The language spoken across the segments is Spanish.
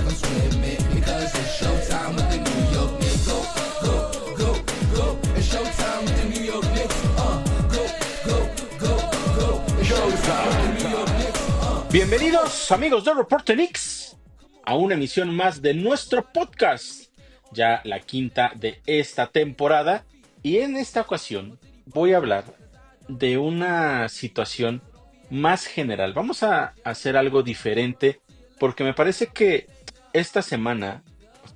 I'm swimming because it's showtime with the New York Knicks. Go, it's showtime with the New York Knicks. Go, it's showtime with the New York Knicks. Bienvenidos amigos de Reporte Knicks a una emisión más de nuestro podcast, ya la quinta de esta temporada, y en esta ocasión voy a hablar de una situación más general. Vamos a hacer algo diferente porque me parece que esta semana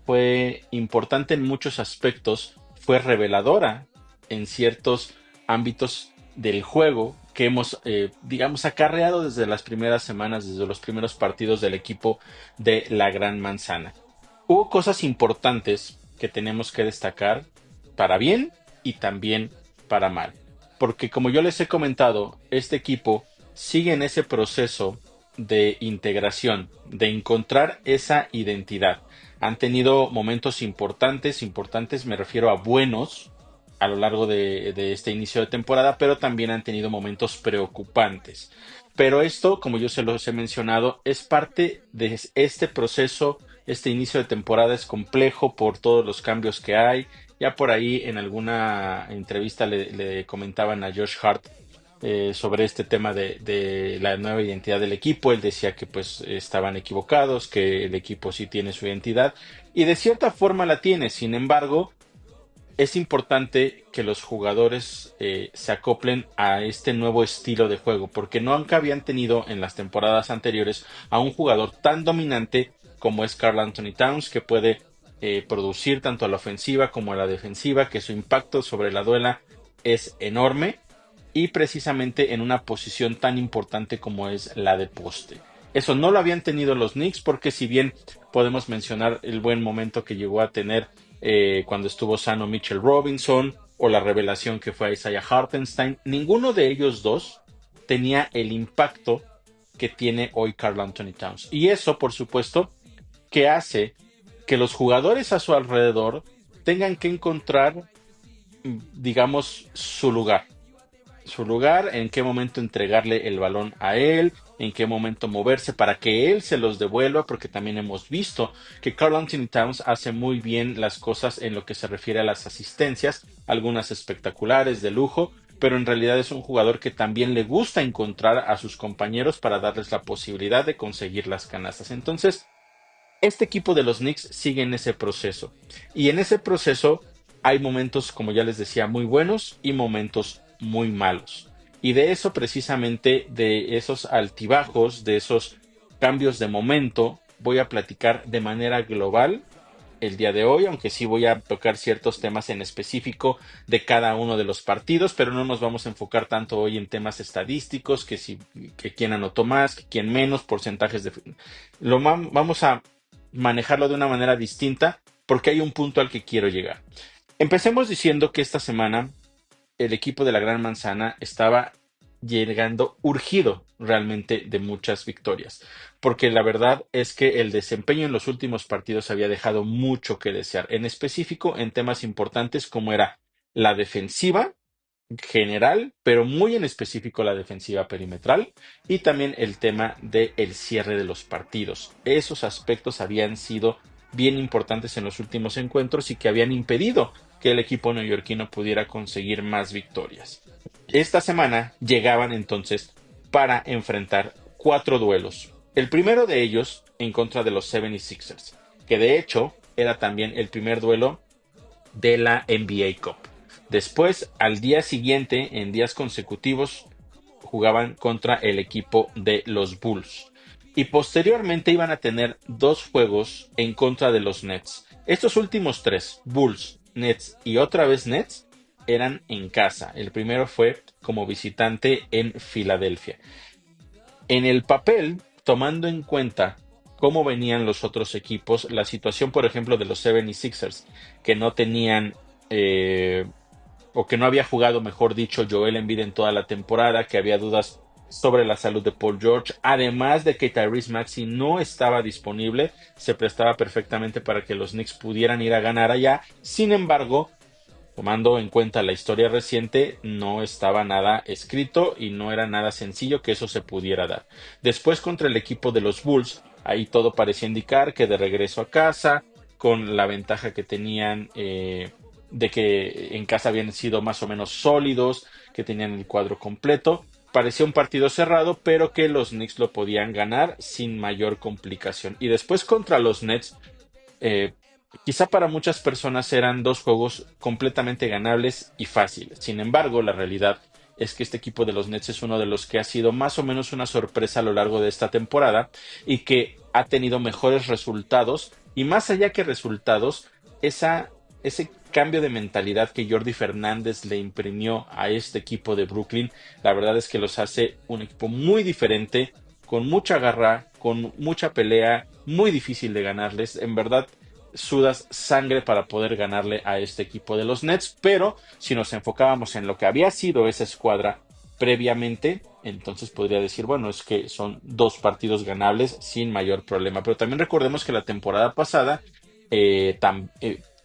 fue importante en muchos aspectos, fue reveladora en ciertos ámbitos del juego que hemos, digamos, acarreado desde las primeras semanas, desde los primeros partidos del equipo de la Gran Manzana. Hubo cosas importantes que tenemos que destacar para bien y también para mal. Porque como yo les he comentado, este equipo sigue en ese proceso de integración, de encontrar esa identidad. Han tenido momentos importantes me refiero a buenos, a lo largo de este inicio de temporada, pero también han tenido momentos preocupantes. Pero esto, como yo se los he mencionado, es parte de este proceso. Este inicio de temporada es complejo por todos los cambios que hay. Ya por ahí en alguna entrevista le comentaban a Josh Hart sobre este tema de la nueva identidad del equipo. Él decía que pues estaban equivocados, que el equipo sí tiene su identidad y de cierta forma la tiene. Sin embargo, es importante que los jugadores se acoplen a este nuevo estilo de juego, porque nunca habían tenido en las temporadas anteriores a un jugador tan dominante como es Karl Anthony Towns, que puede producir tanto a la ofensiva como a la defensiva, que su impacto sobre la duela es enorme y precisamente en una posición tan importante como es la de poste. Eso no lo habían tenido los Knicks, porque si bien podemos mencionar el buen momento que llegó a tener cuando estuvo sano Mitchell Robinson o la revelación que fue Isaiah Hartenstein, ninguno de ellos dos tenía el impacto que tiene hoy Karl Anthony Towns. Y eso, por supuesto, que hace que los jugadores a su alrededor tengan que encontrar, digamos, su lugar, en qué momento entregarle el balón a él, en qué momento moverse para que él se los devuelva, porque también hemos visto que Karl Anthony Towns hace muy bien las cosas en lo que se refiere a las asistencias, algunas espectaculares, de lujo, pero en realidad es un jugador que también le gusta encontrar a sus compañeros para darles la posibilidad de conseguir las canastas. Entonces, este equipo de los Knicks sigue en ese proceso, y en ese proceso hay momentos, como ya les decía, muy buenos y momentos muy malos. Y de eso precisamente, de esos altibajos, de esos cambios de momento, voy a platicar de manera global el día de hoy, aunque sí voy a tocar ciertos temas en específico de cada uno de los partidos, pero no nos vamos a enfocar tanto hoy en temas estadísticos, que quién anotó más, que quién menos, porcentajes de... Vamos a manejarlo de una manera distinta porque hay un punto al que quiero llegar. Empecemos diciendo que esta semana el equipo de la Gran Manzana estaba llegando urgido realmente de muchas victorias, porque la verdad es que el desempeño en los últimos partidos había dejado mucho que desear, en específico en temas importantes como era la defensiva general, pero muy en específico la defensiva perimetral, y también el tema del cierre de los partidos. Esos aspectos habían sido bien importantes en los últimos encuentros y que habían impedido que el equipo neoyorquino pudiera conseguir más victorias. Esta semana llegaban entonces para enfrentar 4 duelos. El primero de ellos en contra de los 76ers, que de hecho era también el primer duelo de la NBA Cup. Después, al día siguiente, en días consecutivos, jugaban contra el equipo de los Bulls. Y posteriormente iban a tener 2 juegos en contra de los Nets. Estos últimos 3, Bulls, Nets y otra vez Nets, eran en casa. El primero fue como visitante en Filadelfia. En el papel, tomando en cuenta cómo venían los otros equipos, la situación, por ejemplo, de los 76ers, que no tenían, o que no había jugado, mejor dicho, Joel Embiid en toda la temporada, que había dudas sobre la salud de Paul George, además de que Tyrese Maxey no estaba disponible, se prestaba perfectamente para que los Knicks pudieran ir a ganar allá. Sin embargo, tomando en cuenta la historia reciente, no estaba nada escrito y no era nada sencillo que eso se pudiera dar. Después, contra el equipo de los Bulls, Ahí todo parecía indicar que de regreso a casa, con la ventaja que tenían de que en casa habían sido más o menos sólidos, que tenían el cuadro completo. Parecía un partido cerrado, pero que los Knicks lo podían ganar sin mayor complicación. Y después contra los Nets, eh, quizá para muchas personas eran dos juegos completamente ganables y fáciles. Sin embargo, la realidad es que este equipo de los Nets es uno de los que ha sido más o menos una sorpresa a lo largo de esta temporada y que ha tenido mejores resultados y más allá que resultados, ese cambio de mentalidad que Jordi Fernández le imprimió a este equipo de Brooklyn, la verdad es que los hace un equipo muy diferente, con mucha garra, con mucha pelea, muy difícil de ganarles. En verdad, sudas sangre para poder ganarle a este equipo de los Nets, pero si nos enfocábamos en lo que había sido esa escuadra previamente, entonces podría decir, bueno, es que son dos partidos ganables sin mayor problema. Pero también recordemos que la temporada pasada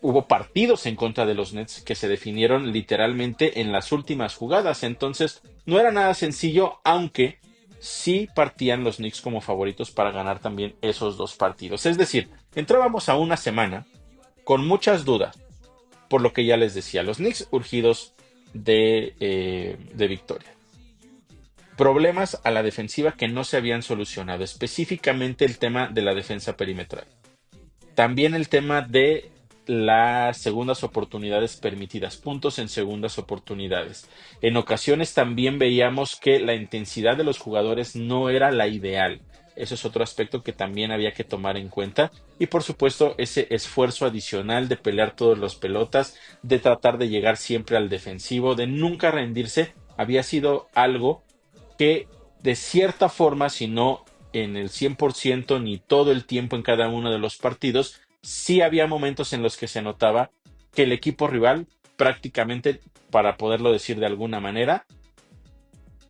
hubo partidos en contra de los Nets que se definieron literalmente en las últimas jugadas. Entonces no era nada sencillo, aunque sí partían los Knicks como favoritos para ganar también esos dos partidos. Es decir, entrábamos a una semana con muchas dudas, por lo que ya les decía, los Knicks urgidos de victoria. Problemas a la defensiva que no se habían solucionado, específicamente el tema de la defensa perimetral. También el tema de las segundas oportunidades permitidas, puntos en segundas oportunidades. En ocasiones también veíamos que la intensidad de los jugadores no era la ideal. Eso es otro aspecto que también había que tomar en cuenta. Y por supuesto ese esfuerzo adicional de pelear todas las pelotas, de tratar de llegar siempre al defensivo, de nunca rendirse, había sido algo que de cierta forma, si no en el 100% ni todo el tiempo en cada uno de los partidos, sí había momentos en los que se notaba que el equipo rival prácticamente, para poderlo decir de alguna manera,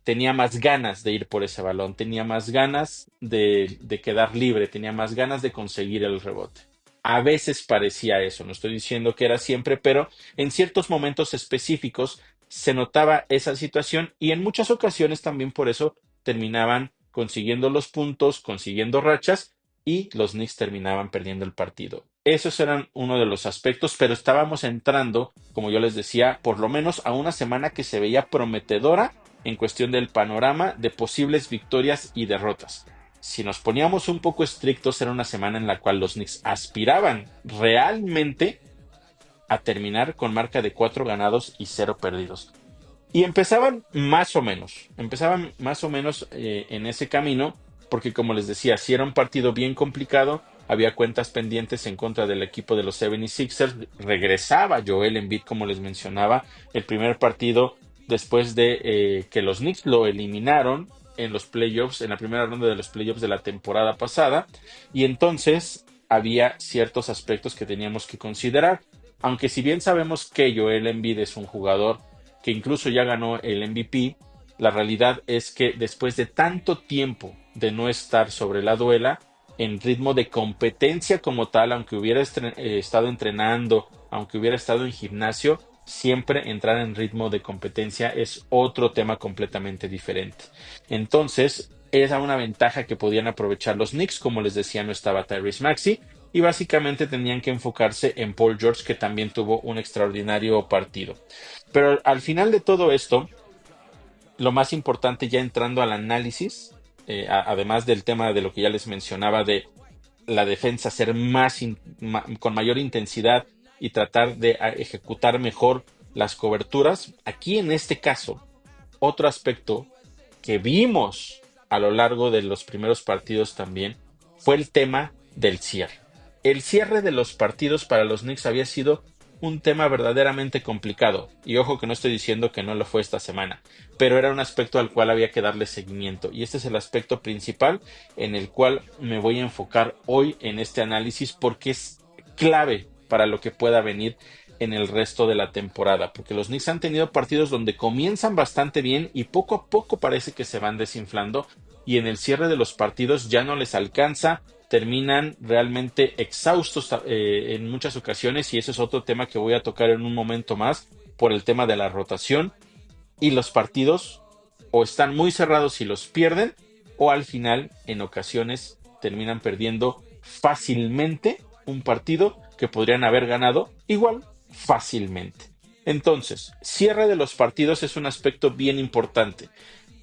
tenía más ganas de ir por ese balón, tenía más ganas de quedar libre, tenía más ganas de conseguir el rebote. A veces parecía eso, no estoy diciendo que era siempre, pero en ciertos momentos específicos se notaba esa situación y en muchas ocasiones también por eso terminaban consiguiendo los puntos, consiguiendo rachas y los Knicks terminaban perdiendo el partido. Esos eran uno de los aspectos, pero estábamos entrando, como yo les decía, por lo menos a una semana que se veía prometedora en cuestión del panorama de posibles victorias y derrotas. Si nos poníamos un poco estrictos, era una semana en la cual los Knicks aspiraban realmente a terminar con marca de 4 ganados y 0 perdidos. Y empezaban más o menos en ese camino, porque como les decía, si era un partido bien complicado, había cuentas pendientes en contra del equipo de los 76ers, regresaba Joel Embiid, como les mencionaba, el primer partido después de que los Knicks lo eliminaron en los playoffs, en la primera ronda de los playoffs de la temporada pasada, y entonces había ciertos aspectos que teníamos que considerar, aunque si bien sabemos que Joel Embiid es un jugador que incluso ya ganó el MVP, la realidad es que después de tanto tiempo de no estar sobre la duela, en ritmo de competencia como tal, aunque hubiera estado entrenando, aunque hubiera estado en gimnasio, siempre entrar en ritmo de competencia es otro tema completamente diferente. Entonces, era una ventaja que podían aprovechar los Knicks, como les decía, no estaba Tyrese Maxey, y básicamente tenían que enfocarse en Paul George, que también tuvo un extraordinario partido. Pero al final de todo esto, lo más importante ya entrando al análisis, además del tema de lo que ya les mencionaba de la defensa ser con mayor intensidad y tratar de ejecutar mejor las coberturas, aquí en este caso, otro aspecto que vimos a lo largo de los primeros partidos también fue el tema del cierre. El cierre de los partidos para los Knicks había sido un tema verdaderamente complicado, y ojo que no estoy diciendo que no lo fue esta semana, pero era un aspecto al cual había que darle seguimiento, y este es el aspecto principal en el cual me voy a enfocar hoy en este análisis porque es clave para lo que pueda venir en el resto de la temporada, porque los Knicks han tenido partidos donde comienzan bastante bien y poco a poco parece que se van desinflando, y en el cierre de los partidos ya no les alcanza, terminan realmente exhaustos en muchas ocasiones, y ese es otro tema que voy a tocar en un momento más por el tema de la rotación, y los partidos o están muy cerrados y los pierden, o al final en ocasiones terminan perdiendo fácilmente un partido que podrían haber ganado igual fácilmente. Entonces, cierre de los partidos es un aspecto bien importante.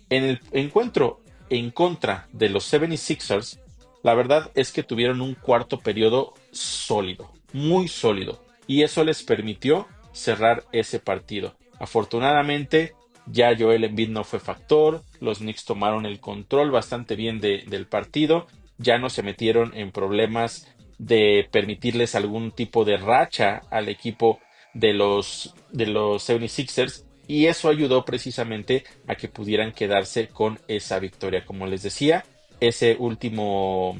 En el encuentro en contra de los 76ers, la verdad es que tuvieron un cuarto periodo sólido, muy sólido, y eso les permitió cerrar ese partido. Afortunadamente, ya Joel Embiid no fue factor, los Knicks tomaron el control bastante bien del partido, ya no se metieron en problemas de permitirles algún tipo de racha al equipo de los 76ers, y eso ayudó precisamente a que pudieran quedarse con esa victoria. Como les decía, ese último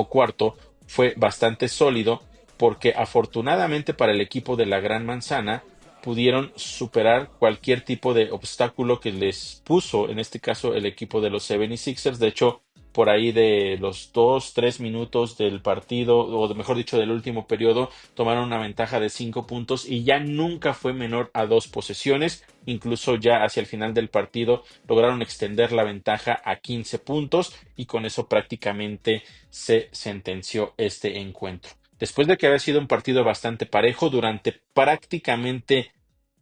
cuarto fue bastante sólido porque afortunadamente para el equipo de la Gran Manzana pudieron superar cualquier tipo de obstáculo que les puso, en este caso el equipo de los 76ers. De hecho, por ahí de los 2-3 minutos del partido, o mejor dicho, del último periodo, tomaron una ventaja de 5 puntos y ya nunca fue menor a 2 posesiones. Incluso ya hacia el final del partido lograron extender la ventaja a 15 puntos y con eso prácticamente se sentenció este encuentro. Después de que había sido un partido bastante parejo durante prácticamente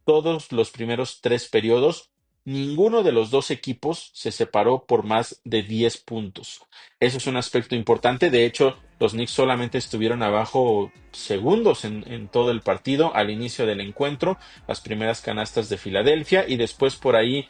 todos los primeros 3 periodos, ninguno de los dos equipos se separó por más de 10 puntos. Eso es un aspecto importante. De hecho, los Knicks solamente estuvieron abajo segundos en todo el partido al inicio del encuentro, las primeras canastas de Filadelfia y después por ahí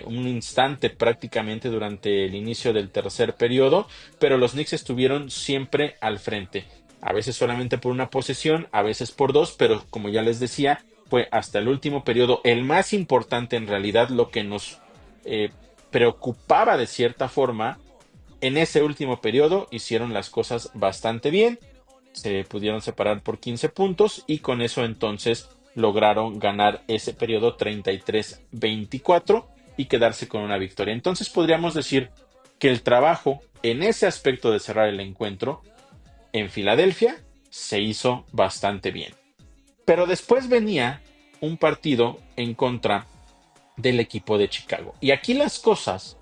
un instante prácticamente durante el inicio del tercer periodo, pero los Knicks estuvieron siempre al frente. A veces solamente por una posesión, a veces por dos, pero como ya les decía, fue hasta el último periodo el más importante en realidad, lo que nos preocupaba de cierta forma. En ese último periodo hicieron las cosas bastante bien, se pudieron separar por 15 puntos y con eso entonces lograron ganar ese periodo 33-24 y quedarse con una victoria. Entonces podríamos decir que el trabajo en ese aspecto de cerrar el encuentro en Filadelfia se hizo bastante bien. Pero después venía un partido en contra del equipo de Chicago. Y aquí las cosas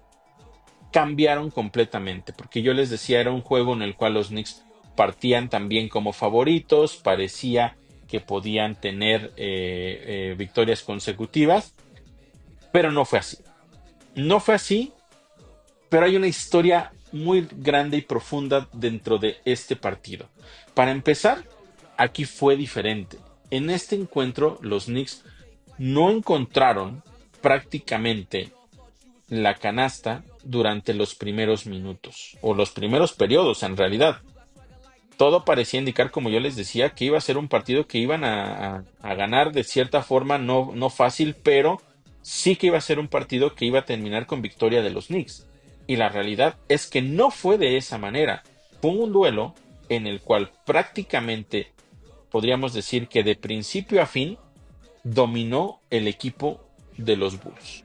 cambiaron completamente, porque yo les decía, era un juego en el cual los Knicks partían también como favoritos, parecía que podían tener victorias consecutivas, pero no fue así. No fue así, pero hay una historia muy grande y profunda dentro de este partido. Para empezar, aquí fue diferente. En este encuentro, los Knicks no encontraron prácticamente la canasta durante los primeros minutos, o los primeros periodos en realidad. Todo parecía indicar, como yo les decía, que iba a ser un partido que iban a ganar de cierta forma, no fácil, pero sí que iba a ser un partido que iba a terminar con victoria de los Knicks. Y la realidad es que no fue de esa manera. Fue un duelo en el cual prácticamente podríamos decir que de principio a fin dominó el equipo de los Bulls.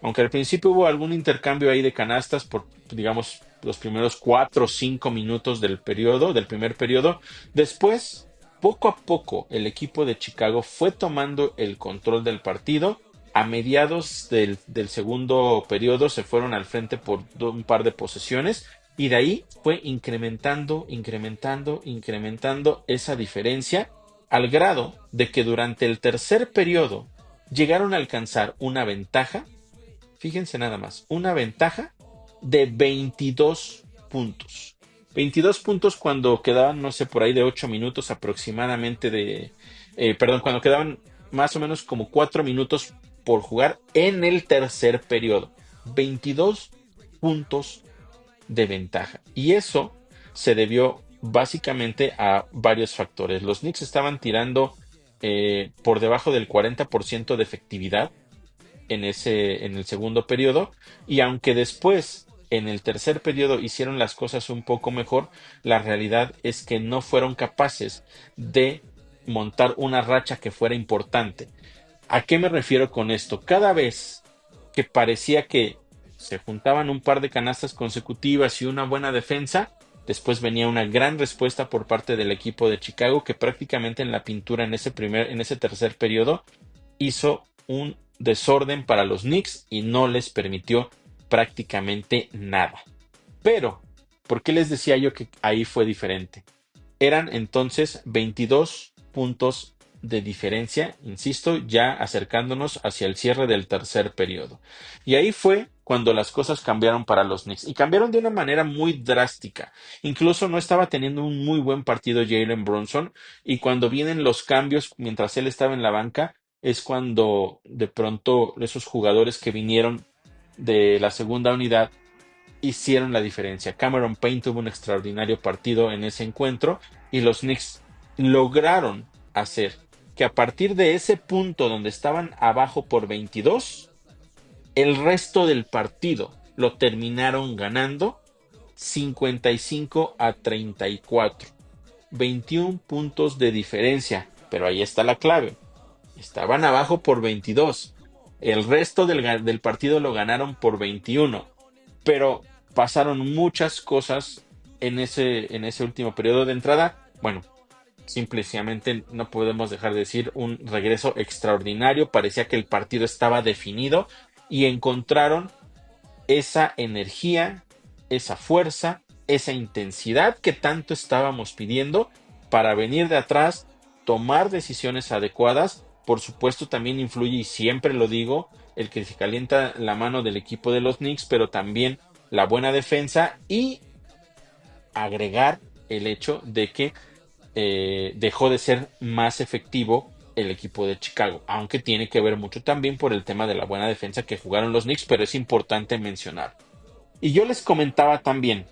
Aunque al principio hubo algún intercambio ahí de canastas por, digamos, los primeros 4 o 5 minutos del primer periodo, después, poco a poco, el equipo de Chicago fue tomando el control del partido. A mediados del segundo periodo se fueron al frente por un par de posesiones y de ahí fue incrementando esa diferencia al grado de que durante el tercer periodo llegaron a alcanzar una ventaja, fíjense nada más, una ventaja de 22 puntos. 22 puntos cuando quedaban, no sé, por ahí de 8 minutos aproximadamente cuando quedaban más o menos como 4 minutos por jugar en el tercer periodo. 22 puntos de ventaja. Y eso se debió básicamente a varios factores. Los Knicks estaban tirando por debajo del 40% de efectividad en el segundo periodo, y aunque después en el tercer periodo hicieron las cosas un poco mejor, la realidad es que no fueron capaces de montar una racha que fuera importante. ¿A qué me refiero con esto? Cada vez que parecía que se juntaban un par de canastas consecutivas y una buena defensa, después venía una gran respuesta por parte del equipo de Chicago, que prácticamente en la pintura en ese tercer periodo hizo un desorden para los Knicks y no les permitió prácticamente nada. Pero ¿Por qué les decía yo que ahí fue diferente? Eran entonces 22 puntos de diferencia, insisto, ya acercándonos hacia el cierre del tercer periodo. Y ahí fue cuando las cosas cambiaron para los Knicks. Y cambiaron de una manera muy drástica. Incluso no estaba teniendo un muy buen partido Jalen Brunson. Y cuando vienen los cambios, mientras él estaba en la banca, es cuando de pronto esos jugadores que vinieron de la segunda unidad hicieron la diferencia. Cameron Payne tuvo un extraordinario partido en ese encuentro y los Knicks lograron hacer que a partir de ese punto donde estaban abajo por 22, el resto del partido lo terminaron ganando 55-34. 21 puntos de diferencia, pero ahí está la clave. Estaban abajo por 22. El resto del partido lo ganaron por 21. Pero pasaron muchas cosas en ese último periodo de entrada. Bueno, simplemente no podemos dejar de decir un regreso extraordinario. Parecía que el partido estaba definido y encontraron esa energía, esa fuerza, esa intensidad que tanto estábamos pidiendo para venir de atrás, tomar decisiones adecuadas. Por supuesto, también influye, y siempre lo digo, el que se calienta la mano del equipo de los Knicks, pero también la buena defensa y agregar el hecho de que dejó de ser más efectivo el equipo de Chicago, aunque tiene que ver mucho también por el tema de la buena defensa que jugaron los Knicks, pero es importante mencionar. Y yo les comentaba también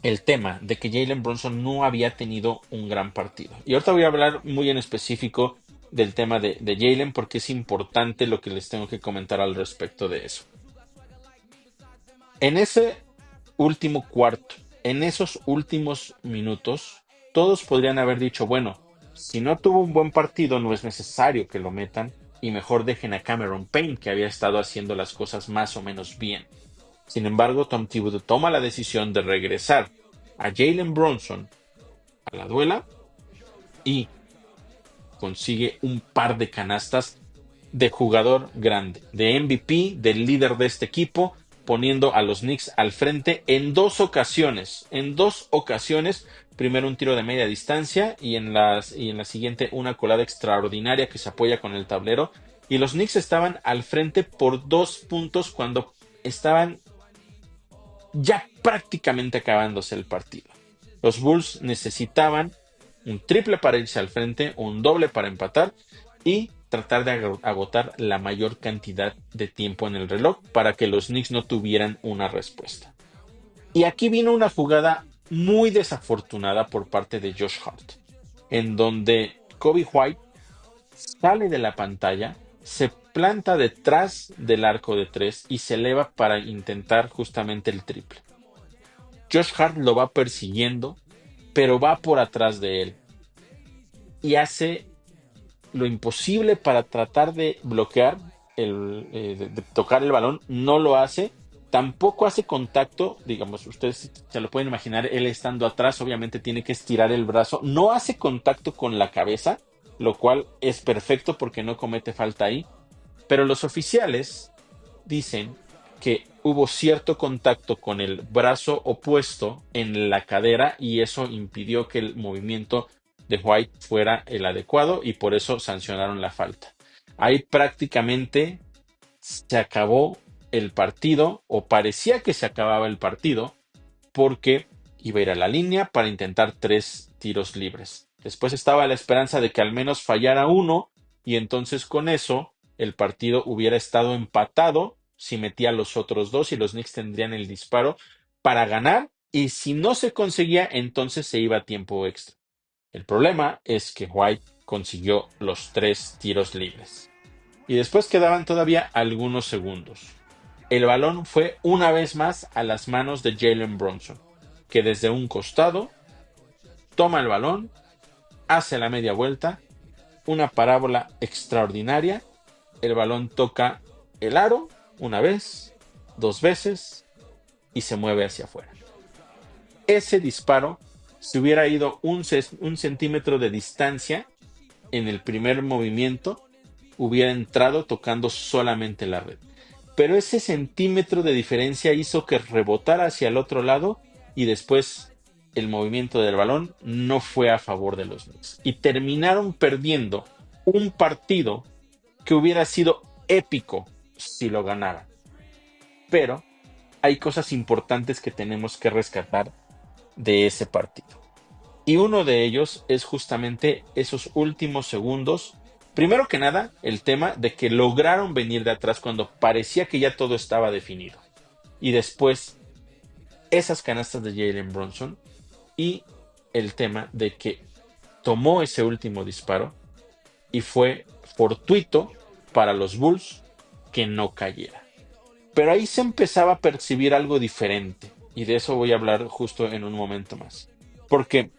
el tema de que Jalen Brunson no había tenido un gran partido. Y ahorita voy a hablar muy en específico del tema de Jalen porque es importante lo que les tengo que comentar al respecto de eso. En ese último cuarto, en esos últimos minutos, todos podrían haber dicho, bueno, si no tuvo un buen partido no es necesario que lo metan y mejor dejen a Cameron Payne que había estado haciendo las cosas más o menos bien. Sin embargo, Tom Thibodeau toma la decisión de regresar a Jalen Brunson a la duela y consigue un par de canastas de jugador grande, de MVP, del líder de este equipo, poniendo a los Knicks al frente en dos ocasiones. En dos ocasiones, primero un tiro de media distancia y en la siguiente una colada extraordinaria que se apoya con el tablero. Y los Knicks estaban al frente por 2 puntos cuando estaban ya prácticamente acabándose el partido. Los Bulls necesitaban un triple para irse al frente, un doble para empatar y tratar de agotar la mayor cantidad de tiempo en el reloj para que los Knicks no tuvieran una respuesta. Y aquí vino una jugada muy desafortunada por parte de Josh Hart, en donde Coby White sale de la pantalla, se planta detrás del arco de 3 y se eleva para intentar justamente el triple. Josh Hart lo va persiguiendo, pero va por atrás de él y hace lo imposible para tratar de bloquear, de tocar el balón. No lo hace, tampoco hace contacto, digamos, ustedes se lo pueden imaginar, él estando atrás obviamente tiene que estirar el brazo, no hace contacto con la cabeza, lo cual es perfecto porque no comete falta ahí, pero los oficiales dicen que hubo cierto contacto con el brazo opuesto en la cadera y eso impidió que el movimiento de White fuera el adecuado y por eso sancionaron la falta. Ahí prácticamente se acabó el partido, o parecía que se acababa el partido, porque iba a ir a la línea para intentar 3 tiros libres. Después estaba la esperanza de que al menos fallara uno y entonces con eso el partido hubiera estado empatado si metía los otros 2 y los Knicks tendrían el disparo para ganar, y si no se conseguía entonces se iba a tiempo extra. El problema es que White consiguió los 3 tiros libres. Y después quedaban todavía algunos segundos. El balón fue una vez más a las manos de Jalen Brunson, que desde un costado toma el balón, hace la media vuelta, una parábola extraordinaria, el balón toca el aro una vez, 2 veces y se mueve hacia afuera. Ese disparo, si hubiera ido un centímetro de distancia en el primer movimiento, hubiera entrado tocando solamente la red. Pero ese centímetro de diferencia hizo que rebotara hacia el otro lado y después el movimiento del balón no fue a favor de los Knicks. Y terminaron perdiendo un partido que hubiera sido épico si lo ganaban. Pero hay cosas importantes que tenemos que rescatar de ese partido. Y uno de ellos es justamente esos últimos segundos. Primero que nada, el tema de que lograron venir de atrás cuando parecía que ya todo estaba definido. Y después, esas canastas de Jalen Brunson y el tema de que tomó ese último disparo y fue fortuito para los Bulls que no cayera. Pero ahí se empezaba a percibir algo diferente y de eso voy a hablar justo en un momento más. Porque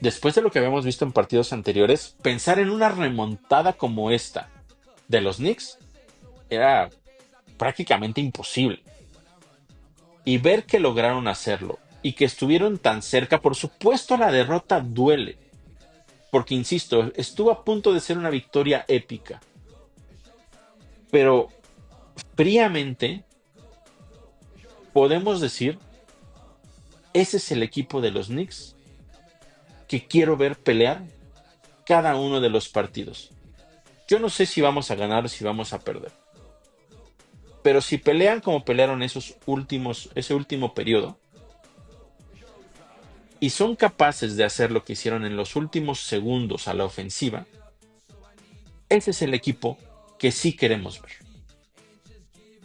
después de lo que habíamos visto en partidos anteriores, pensar en una remontada como esta de los Knicks era prácticamente imposible. Y ver que lograron hacerlo y que estuvieron tan cerca, por supuesto la derrota duele, porque insisto, estuvo a punto de ser una victoria épica. Pero fríamente podemos decir, ese es el equipo de los Knicks que quiero ver pelear cada uno de los partidos. Yo no sé si vamos a ganar o si vamos a perder. Pero si pelean como pelearon ese último periodo, y son capaces de hacer lo que hicieron en los últimos segundos a la ofensiva, ese es el equipo que sí queremos ver.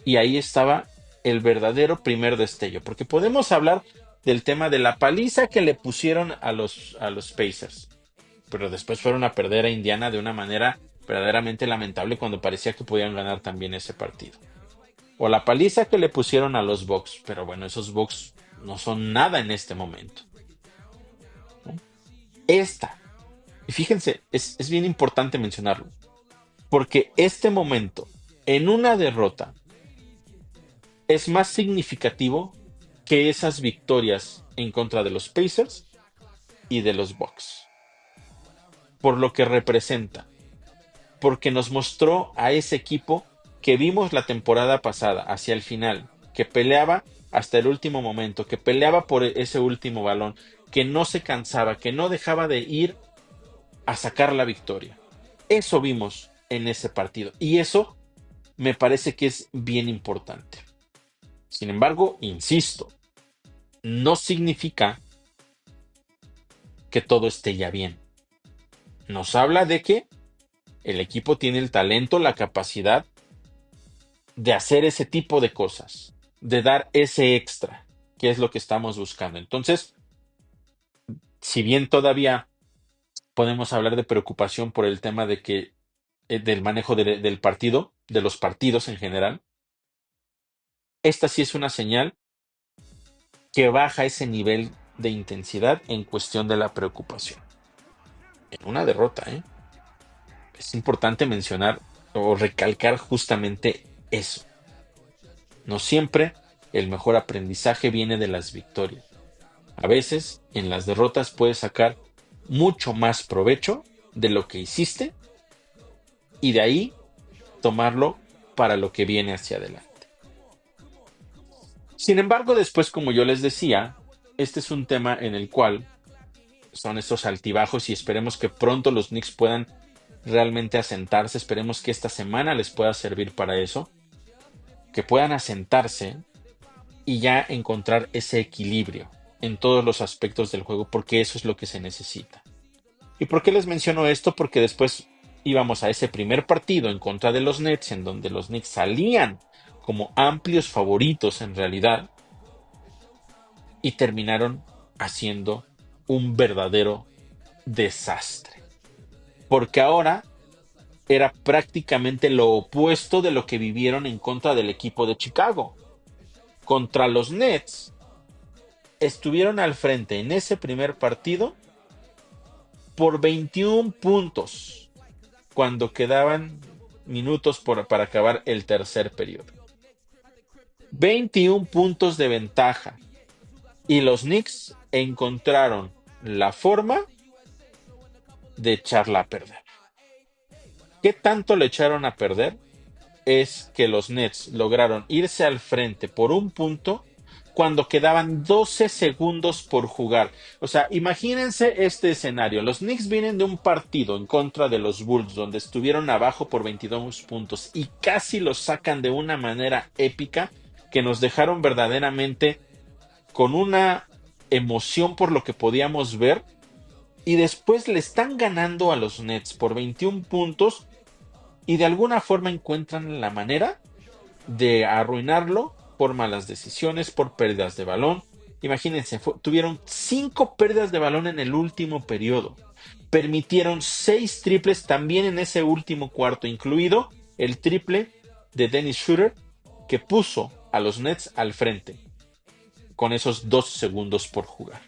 Y ahí estaba el verdadero primer destello, porque podemos hablar del tema de la paliza que le pusieron a los Pacers, pero después fueron a perder a Indiana de una manera verdaderamente lamentable cuando parecía que podían ganar también ese partido. O la paliza que le pusieron a los Bucks, pero bueno, esos Bucks no son nada en este momento. ¿No? Y fíjense, es bien importante mencionarlo, porque este momento, en una derrota, es más significativo que esas victorias en contra de los Pacers y de los Bucks. Por lo que representa. Porque nos mostró a ese equipo que vimos la temporada pasada, hacia el final, que peleaba hasta el último momento, que peleaba por ese último balón, que no se cansaba, que no dejaba de ir a sacar la victoria. Eso vimos en ese partido. Y eso me parece que es bien importante. Sin embargo, insisto, no significa que todo esté ya bien. Nos habla de que el equipo tiene el talento, la capacidad de hacer ese tipo de cosas, de dar ese extra, que es lo que estamos buscando. Entonces, si bien todavía podemos hablar de preocupación por el tema de que del manejo del partido, de los partidos en general, esta sí es una señal que baja ese nivel de intensidad en cuestión de la preocupación. En una derrota, es importante mencionar o recalcar justamente eso. No siempre el mejor aprendizaje viene de las victorias. A veces en las derrotas puedes sacar mucho más provecho de lo que hiciste y de ahí tomarlo para lo que viene hacia adelante. Sin embargo, después, como yo les decía, este es un tema en el cual son estos altibajos y esperemos que pronto los Knicks puedan realmente asentarse. Esperemos que esta semana les pueda servir para eso, que puedan asentarse y ya encontrar ese equilibrio en todos los aspectos del juego, porque eso es lo que se necesita. ¿Y por qué les menciono esto? Porque después íbamos a ese primer partido en contra de los Nets, en donde los Knicks salían como amplios favoritos en realidad y terminaron haciendo un verdadero desastre. Porque ahora era prácticamente lo opuesto de lo que vivieron en contra del equipo de Chicago. Contra los Nets estuvieron al frente en ese primer partido por 21 puntos cuando quedaban minutos para acabar el tercer periodo. 21 puntos de ventaja. Y los Knicks encontraron la forma de echarla a perder. ¿Qué tanto le echaron a perder? Es que los Nets lograron irse al frente por un punto cuando quedaban 12 segundos por jugar. O sea, imagínense este escenario. Los Knicks vienen de un partido en contra de los Bulls, donde estuvieron abajo por 22 puntos y casi los sacan de una manera épica que nos dejaron verdaderamente con una emoción por lo que podíamos ver. Y después le están ganando a los Nets por 21 puntos y de alguna forma encuentran la manera de arruinarlo por malas decisiones, por pérdidas de balón. Imagínense, tuvieron 5 pérdidas de balón en el último periodo. Permitieron 6 triples también en ese último cuarto, incluido el triple de Dennis Schroeder que puso a los Nets al frente con esos 2 segundos por jugar.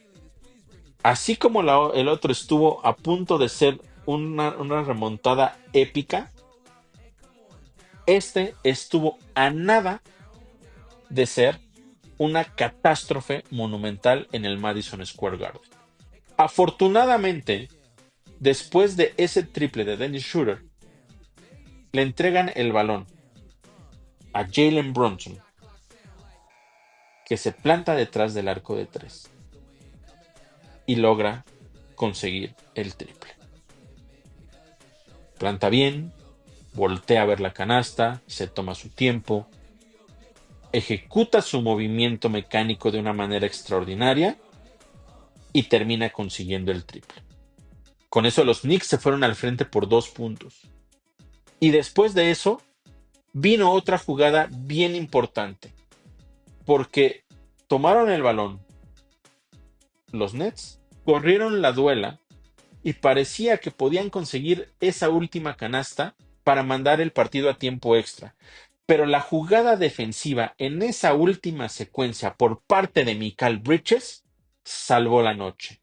Así como el otro estuvo a punto de ser una remontada épica, este estuvo a nada de ser una catástrofe monumental en el Madison Square Garden. Afortunadamente, después de ese triple de Dennis Schroeder, le entregan el balón a Jalen Brunson, que se planta detrás del arco de 3 y logra conseguir el triple. Planta bien, voltea a ver la canasta, se toma su tiempo, ejecuta su movimiento mecánico de una manera extraordinaria y termina consiguiendo el triple. Con eso los Knicks se fueron al frente por 2 puntos. Y después de eso vino otra jugada bien importante, porque tomaron el balón los Nets, corrieron la duela y parecía que podían conseguir esa última canasta para mandar el partido a tiempo extra. Pero la jugada defensiva en esa última secuencia por parte de Mikal Bridges salvó la noche.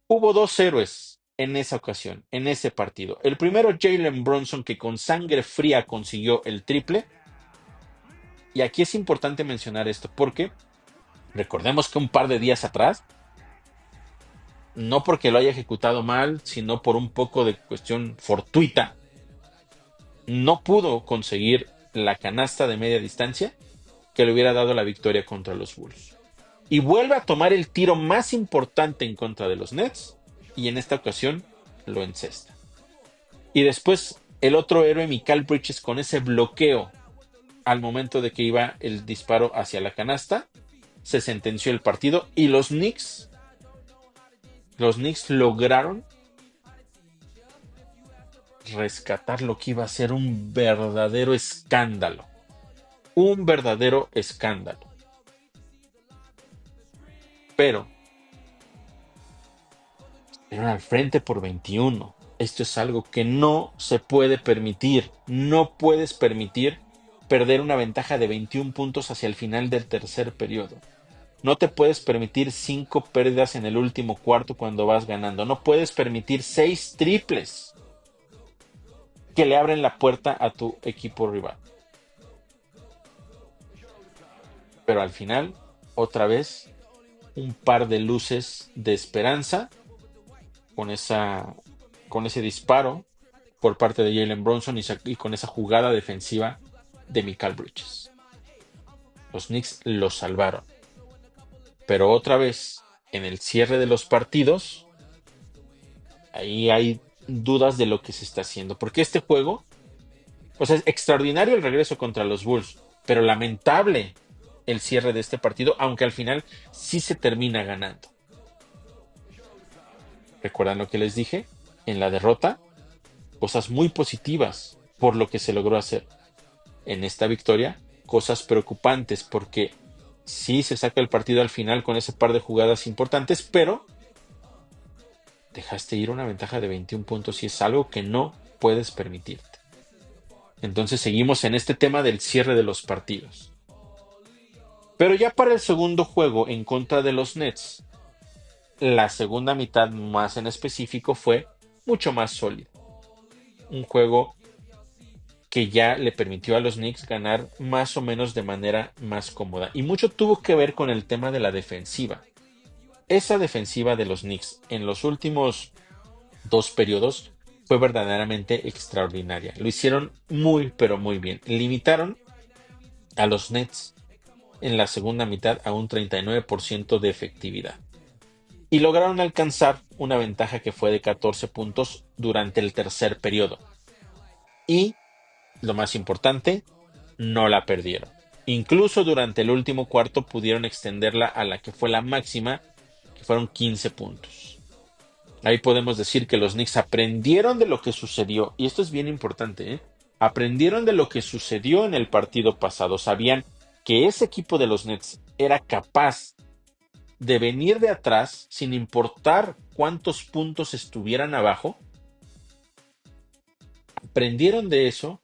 Hubo 2 héroes en esa ocasión, en ese partido. El primero, Jalen Brunson, que con sangre fría consiguió el triple. Y aquí es importante mencionar esto porque recordemos que un par de días atrás, no porque lo haya ejecutado mal, sino por un poco de cuestión fortuita, no pudo conseguir la canasta de media distancia que le hubiera dado la victoria contra los Bulls. Y vuelve a tomar el tiro más importante en contra de los Nets y en esta ocasión lo encesta. Y después el otro héroe, Mikal Bridges, con ese bloqueo al momento de que iba el disparo hacia la canasta, se sentenció el partido y los Knicks lograron rescatar lo que iba a ser un verdadero escándalo. Un verdadero escándalo. Pero estuvieron al frente por 21. Esto es algo que no se puede permitir. No puedes permitir perder una ventaja de 21 puntos hacia el final del tercer periodo. No te puedes permitir 5 pérdidas en el último cuarto cuando vas ganando. No puedes permitir 6 triples que le abren la puerta a tu equipo rival. Pero al final, otra vez, un par de luces de esperanza con ese disparo por parte de Jalen Brunson y con esa jugada defensiva de Mikal Bridges. Los Knicks lo salvaron. Pero otra vez, en el cierre de los partidos, ahí hay dudas de lo que se está haciendo. Porque este juego, pues es extraordinario el regreso contra los Bulls, pero lamentable el cierre de este partido, aunque al final sí se termina ganando. ¿Recuerdan lo que les dije? En la derrota, cosas muy positivas por lo que se logró hacer. En esta victoria, cosas preocupantes porque sí se saca el partido al final con ese par de jugadas importantes, pero dejaste ir una ventaja de 21 puntos y es algo que no puedes permitirte. Entonces seguimos en este tema del cierre de los partidos. Pero ya para el segundo juego en contra de los Nets, la segunda mitad más en específico fue mucho más sólida. Un juego que ya le permitió a los Knicks ganar más o menos de manera más cómoda. Y mucho tuvo que ver con el tema de la defensiva. Esa defensiva de los Knicks en los últimos 2 periodos fue verdaderamente extraordinaria. Lo hicieron muy, pero muy bien. Limitaron a los Nets en la segunda mitad a un 39% de efectividad. Y lograron alcanzar una ventaja que fue de 14 puntos durante el tercer periodo. Y, lo más importante, no la perdieron. Incluso durante el último cuarto pudieron extenderla a la que fue la máxima, que fueron 15 puntos. Ahí podemos decir que los Knicks aprendieron de lo que sucedió, y esto es bien importante, ¿eh? Aprendieron de lo que sucedió en el partido pasado. Sabían que ese equipo de los Nets era capaz de venir de atrás sin importar cuántos puntos estuvieran abajo. Aprendieron de eso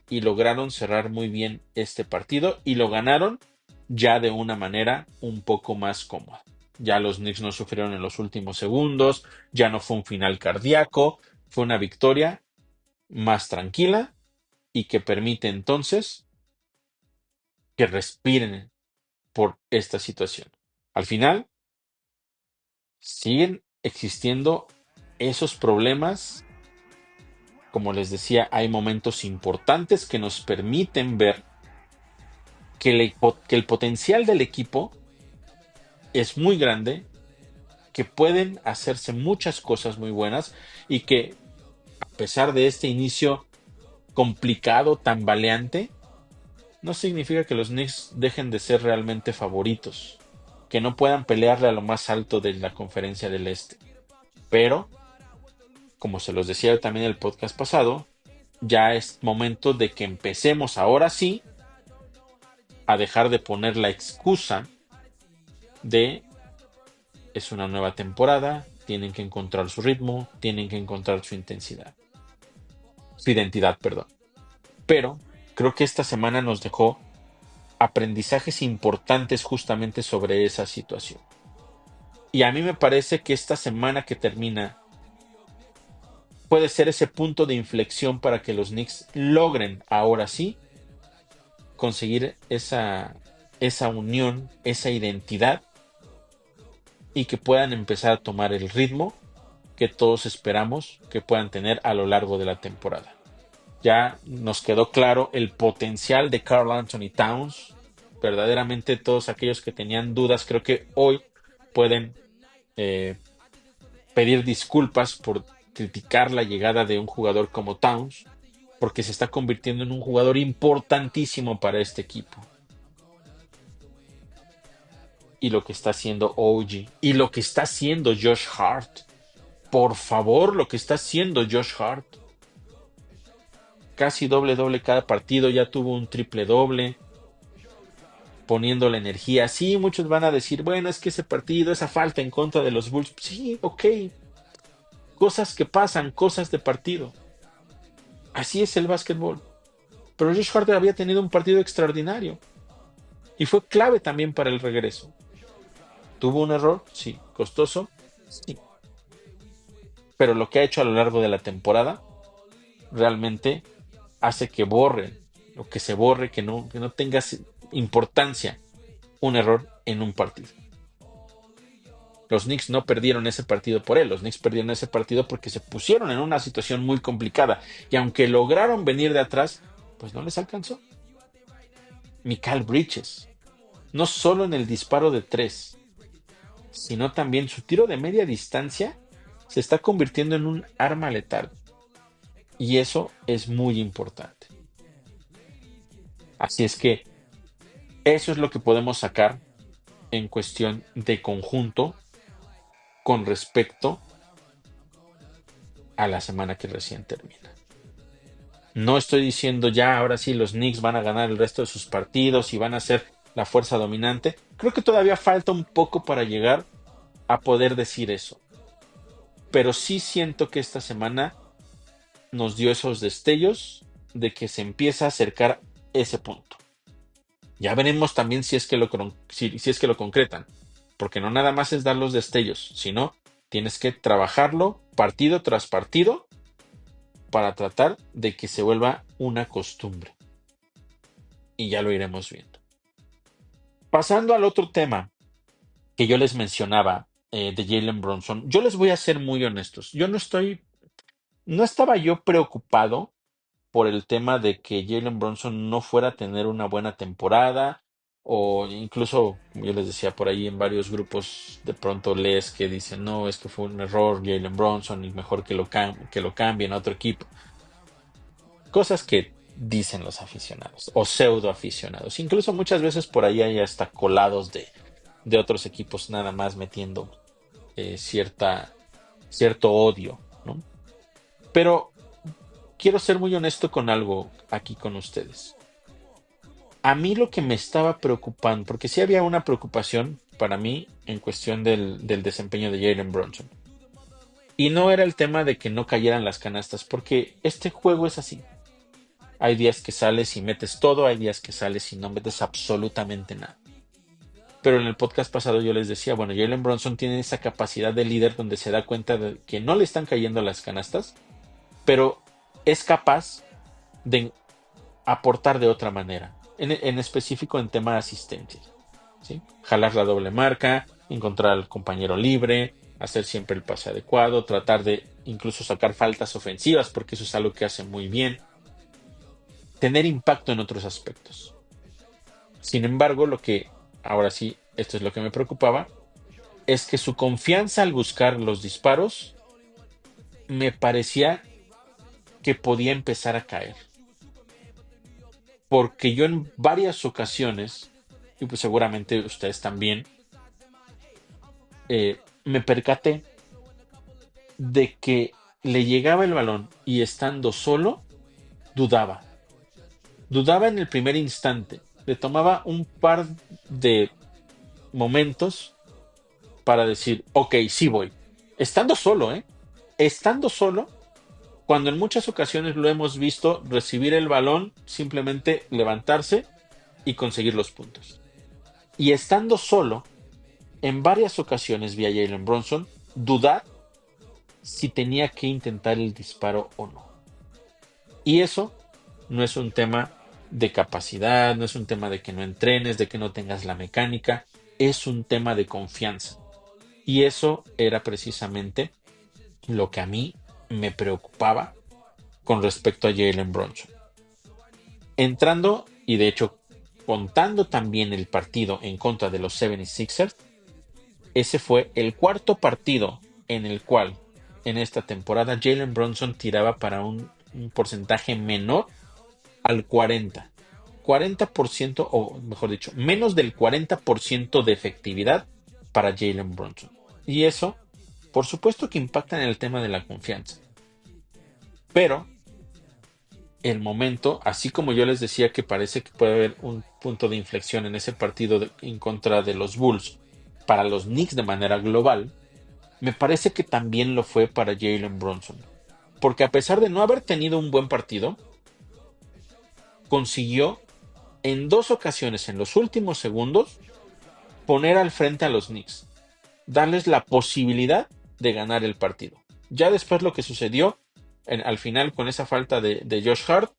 y lograron cerrar muy bien este partido y lo ganaron ya de una manera un poco más cómoda. Ya los Knicks no sufrieron en los últimos segundos, ya no fue un final cardíaco, fue una victoria más tranquila y que permite entonces que respiren por esta situación. Al final, siguen existiendo esos problemas. Como les decía, hay momentos importantes que nos permiten ver que el potencial del equipo es muy grande, que pueden hacerse muchas cosas muy buenas y que a pesar de este inicio complicado, tambaleante, no significa que los Knicks dejen de ser realmente favoritos, que no puedan pelearle a lo más alto de la conferencia del Este. Pero, como se los decía también en el podcast pasado, ya es momento de que empecemos ahora sí a dejar de poner la excusa de es una nueva temporada, tienen que encontrar su ritmo, tienen que encontrar su identidad, perdón. Pero creo que esta semana nos dejó aprendizajes importantes justamente sobre esa situación. Y a mí me parece que esta semana que termina puede ser ese punto de inflexión para que los Knicks logren ahora sí conseguir esa unión, esa identidad y que puedan empezar a tomar el ritmo que todos esperamos que puedan tener a lo largo de la temporada. Ya nos quedó claro el potencial de Karl Anthony Towns. Verdaderamente todos aquellos que tenían dudas creo que hoy pueden eh, pedir disculpas por criticar la llegada de un jugador como Towns, porque se está convirtiendo en un jugador importantísimo para este equipo. Y lo que está haciendo OG, y lo que está haciendo Josh Hart. Por favor, lo que está haciendo Josh Hart. Casi doble doble cada partido, ya tuvo un triple doble, poniendo la energía. Sí, muchos van a decir, bueno, es que ese partido, esa falta en contra de los Bulls. Sí, ok. Cosas que pasan, cosas de partido. Así es el básquetbol. Pero Josh Hart había tenido un partido extraordinario. Y fue clave también para el regreso. ¿Tuvo un error? Sí. ¿Costoso? Sí. Pero lo que ha hecho a lo largo de la temporada realmente hace que borre, o que se borre, que no tenga importancia un error en un partido. Los Knicks no perdieron ese partido por él, los Knicks perdieron ese partido porque se pusieron en una situación muy complicada y aunque lograron venir de atrás, pues no les alcanzó. Mikal Bridges, no solo en el disparo de tres, sino también su tiro de media distancia se está convirtiendo en un arma letal y eso es muy importante. Así es que eso es lo que podemos sacar en cuestión de conjunto con respecto a la semana que recién termina. No estoy diciendo ya, ahora sí los Knicks van a ganar el resto de sus partidos y van a ser la fuerza dominante. Creo que todavía falta un poco para llegar a poder decir eso. Pero sí siento que esta semana nos dio esos destellos de que se empieza a acercar ese punto. Ya veremos también si es que si es que lo concretan. Porque no nada más es dar los destellos, sino tienes que trabajarlo partido tras partido para tratar de que se vuelva una costumbre. Y ya lo iremos viendo. Pasando al otro tema que yo les mencionaba de Jalen Brunson, yo les voy a ser muy honestos. No estaba yo preocupado por el tema de que Jalen Brunson no fuera a tener una buena temporada O incluso, como yo les decía, por ahí en varios grupos de pronto lees que dicen, no, es que fue un error Jalen Bronson y mejor que lo cambien a otro equipo. Cosas que dicen los aficionados o pseudo aficionados. Incluso muchas veces por ahí hay hasta colados de otros equipos nada más metiendo cierto odio, ¿no? Pero quiero ser muy honesto con algo aquí con ustedes. A mí lo que me estaba preocupando, porque sí había una preocupación para mí en cuestión del desempeño de Jalen Brunson. Y no era el tema de que no cayeran las canastas, porque este juego es así. Hay días que sales y metes todo, hay días que sales y no metes absolutamente nada. Pero en el podcast pasado yo les decía, bueno, Jalen Brunson tiene esa capacidad de líder donde se da cuenta de que no le están cayendo las canastas, pero es capaz de aportar de otra manera, en específico en tema de asistencia, ¿sí? Jalar la doble marca, encontrar al compañero libre, hacer siempre el pase adecuado, tratar de incluso sacar faltas ofensivas, porque eso es algo que hace muy bien, tener impacto en otros aspectos. Sin embargo, ahora sí, esto es lo que me preocupaba, es que su confianza al buscar los disparos me parecía que podía empezar a caer. Porque yo en varias ocasiones, y pues seguramente ustedes también, me percaté de que le llegaba el balón y estando solo, dudaba. Dudaba en el primer instante. Le tomaba un par de momentos para decir, ok, sí voy. Estando solo, ¿eh? Estando solo, cuando en muchas ocasiones lo hemos visto recibir el balón, simplemente levantarse y conseguir los puntos. Y estando solo, en varias ocasiones vi a Jalen Brunson dudar si tenía que intentar el disparo o no. Y eso no es un tema de capacidad, no es un tema de que no entrenes, de que no tengas la mecánica, es un tema de confianza. Y eso era precisamente lo que a mí me preocupaba con respecto a Jalen Brunson. Entrando, y de hecho contando también el partido en contra de los 76ers, ese fue el cuarto partido en el cual en esta temporada Jalen Brunson tiraba para un porcentaje menor al 40. 40%, o mejor dicho, menos del 40% de efectividad para Jalen Brunson. Y eso, por supuesto que impacta en el tema de la confianza. Pero el momento, así como yo les decía que parece que puede haber un punto de inflexión en ese partido en contra de los Bulls para los Knicks de manera global, me parece que también lo fue para Jalen Brunson. Porque a pesar de no haber tenido un buen partido, consiguió en dos ocasiones en los últimos segundos poner al frente a los Knicks, darles la posibilidad de ganar el partido. Ya después lo que sucedió al final con esa falta de Josh Hart,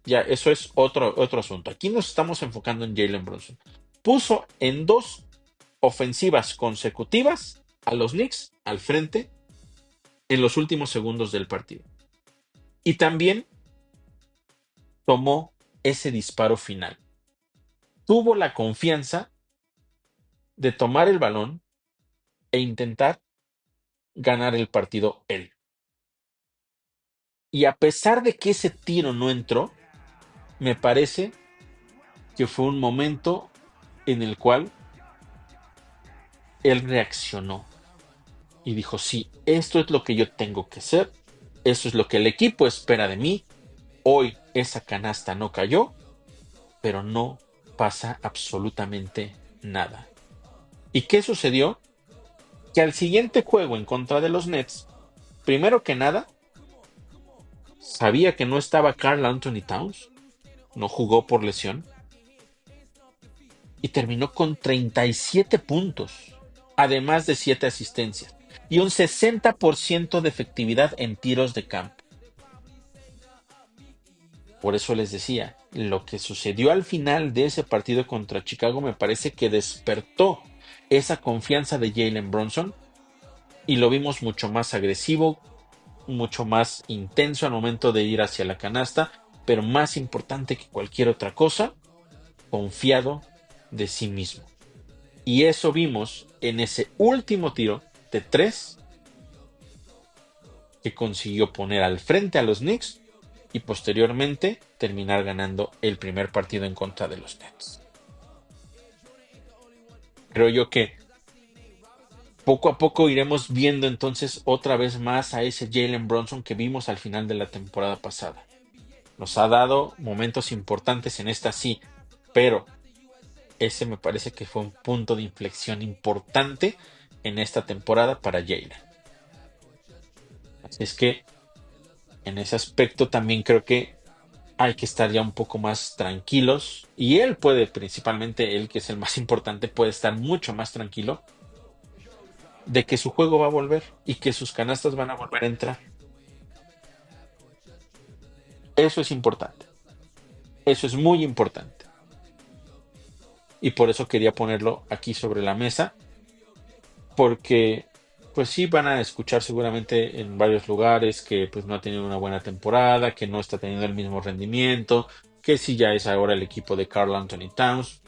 ya eso es otro asunto. Aquí nos estamos enfocando en Jalen Brunson. Puso en dos ofensivas consecutivas a los Knicks al frente en los últimos segundos del partido. Y también tomó ese disparo final. Tuvo la confianza de tomar el balón e intentar ganar el partido él. Y a pesar de que ese tiro no entró, me parece que fue un momento en el cual él reaccionó y dijo, sí, esto es lo que yo tengo que hacer, esto es lo que el equipo espera de mí, hoy esa canasta no cayó, pero no pasa absolutamente nada. ¿Y qué sucedió? Que al siguiente juego en contra de los Nets, primero que nada, sabía que no estaba Karl Anthony Towns, no jugó por lesión, y terminó con 37 puntos, además de 7 asistencias, y un 60% de efectividad en tiros de campo. Por eso les decía, lo que sucedió al final de ese partido contra Chicago me parece que despertó esa confianza de Jalen Brunson y lo vimos mucho más agresivo, mucho más intenso al momento de ir hacia la canasta, pero más importante que cualquier otra cosa, confiado de sí mismo. Y eso vimos en ese último tiro de 3 que consiguió poner al frente a los Knicks y posteriormente terminar ganando el primer partido en contra de los Nets. Creo yo que poco a poco iremos viendo entonces otra vez más a ese Jalen Brunson que vimos al final de la temporada pasada. Nos ha dado momentos importantes en esta sí, pero ese me parece que fue un punto de inflexión importante en esta temporada para Jalen. Así es que en ese aspecto también creo que hay que estar ya un poco más tranquilos y él puede, principalmente él que es el más importante, puede estar mucho más tranquilo de que su juego va a volver y que sus canastas van a volver a entrar. Eso es importante. Eso es muy importante. Y por eso quería ponerlo aquí sobre la mesa, porque pues sí van a escuchar seguramente en varios lugares que pues no ha tenido una buena temporada, que no está teniendo el mismo rendimiento, que si ya es ahora el equipo de Karl Anthony Towns.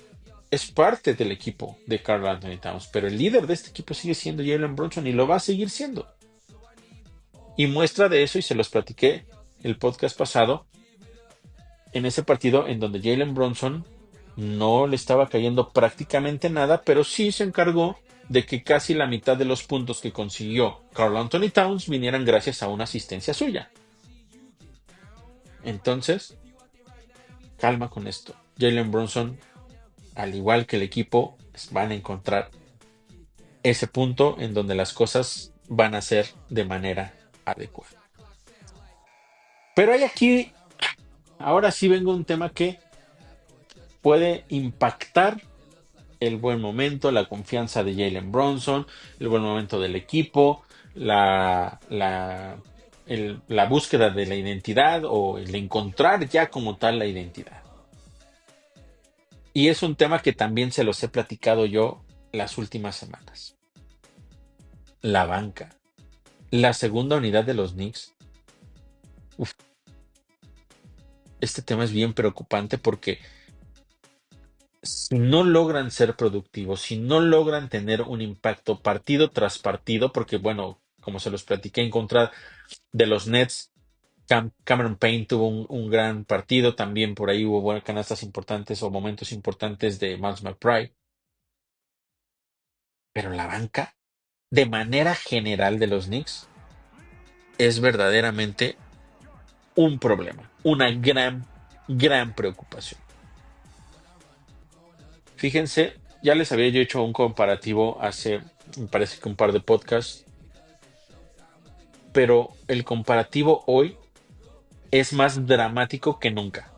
Es parte del equipo de Karl Anthony Towns, pero el líder de este equipo sigue siendo Jalen Brunson y lo va a seguir siendo. Y muestra de eso, y se los platiqué el podcast pasado, en ese partido en donde Jalen Brunson no le estaba cayendo prácticamente nada, pero sí se encargó de que casi la mitad de los puntos que consiguió Karl Anthony Towns vinieran gracias a una asistencia suya. Entonces, calma con esto. Jalen Brunson, al igual que el equipo, van a encontrar ese punto en donde las cosas van a ser de manera adecuada. Pero hay aquí, ahora sí vengo a un tema que puede impactar el buen momento, la confianza de Jalen Brunson, el buen momento del equipo, la búsqueda de la identidad o el encontrar ya como tal la identidad. Y es un tema que también se los he platicado yo las últimas semanas. La banca. La segunda unidad de los Knicks. Uf, este tema es bien preocupante porque si no logran ser productivos, si no logran tener un impacto partido tras partido, porque bueno, como se los platiqué en contra de los Nets, Cameron Payne tuvo un gran partido, también por ahí hubo buenas canastas importantes o momentos importantes de Miles McBride, pero la banca, de manera general de los Knicks, es verdaderamente un problema, una gran preocupación. Fíjense, ya les había yo hecho un comparativo hace, me parece que un par de podcasts, pero el comparativo hoy es más dramático que nunca.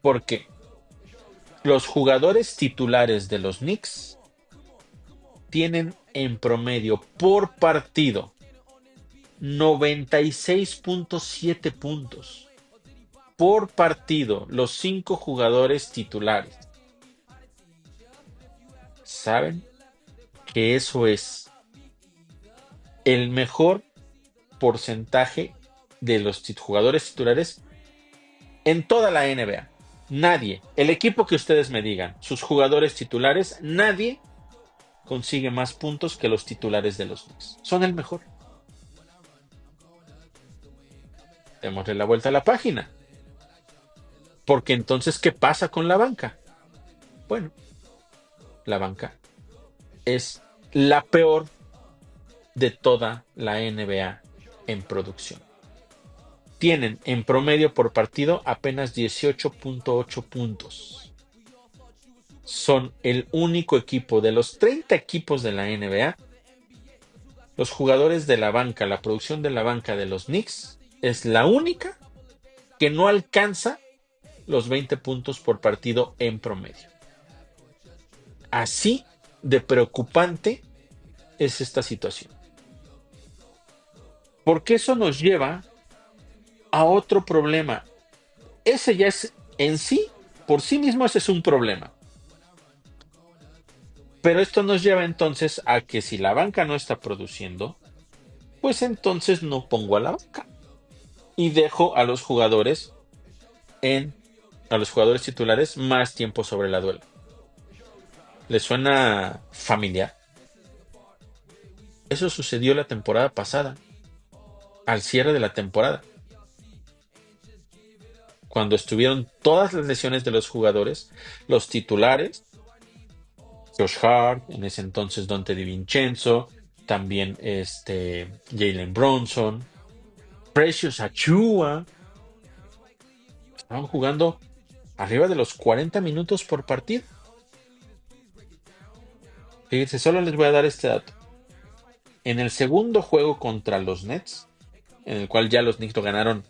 Porque los jugadores titulares de los Knicks tienen en promedio por partido 96.7 puntos. Por partido, los 5 jugadores titulares. ¿Saben que eso es el mejor porcentaje de los jugadores titulares en toda la NBA? Nadie, el equipo que ustedes me digan, sus jugadores titulares, nadie consigue más puntos que los titulares de los Knicks. Son el mejor. Démosle la vuelta a la página. Porque entonces, ¿qué pasa con la banca? Bueno, la banca es la peor de toda la NBA en producción. Tienen en promedio por partido apenas 18.8 puntos. Son el único equipo de los 30 equipos de la NBA. Los jugadores de la banca, la producción de la banca de los Knicks es la única que no alcanza los 20 puntos por partido en promedio. Así de preocupante es esta situación. Porque eso nos lleva a otro problema. Ese ya es en sí, por sí mismo, ese es un problema. Pero esto nos lleva entonces a que si la banca no está produciendo, pues entonces no pongo a la banca y dejo a los jugadores titulares más tiempo sobre la duela. ¿Le suena familiar? Eso sucedió la temporada pasada, al cierre de la temporada, cuando estuvieron todas las lesiones de los jugadores, los titulares, Josh Hart, en ese entonces Dante DiVincenzo, también Jalen Bronson, Precious Achua, estaban jugando arriba de los 40 minutos por partido. Fíjense, solo les voy a dar este dato. En el segundo juego contra los Nets, en el cual ya los Knicks lo ganaron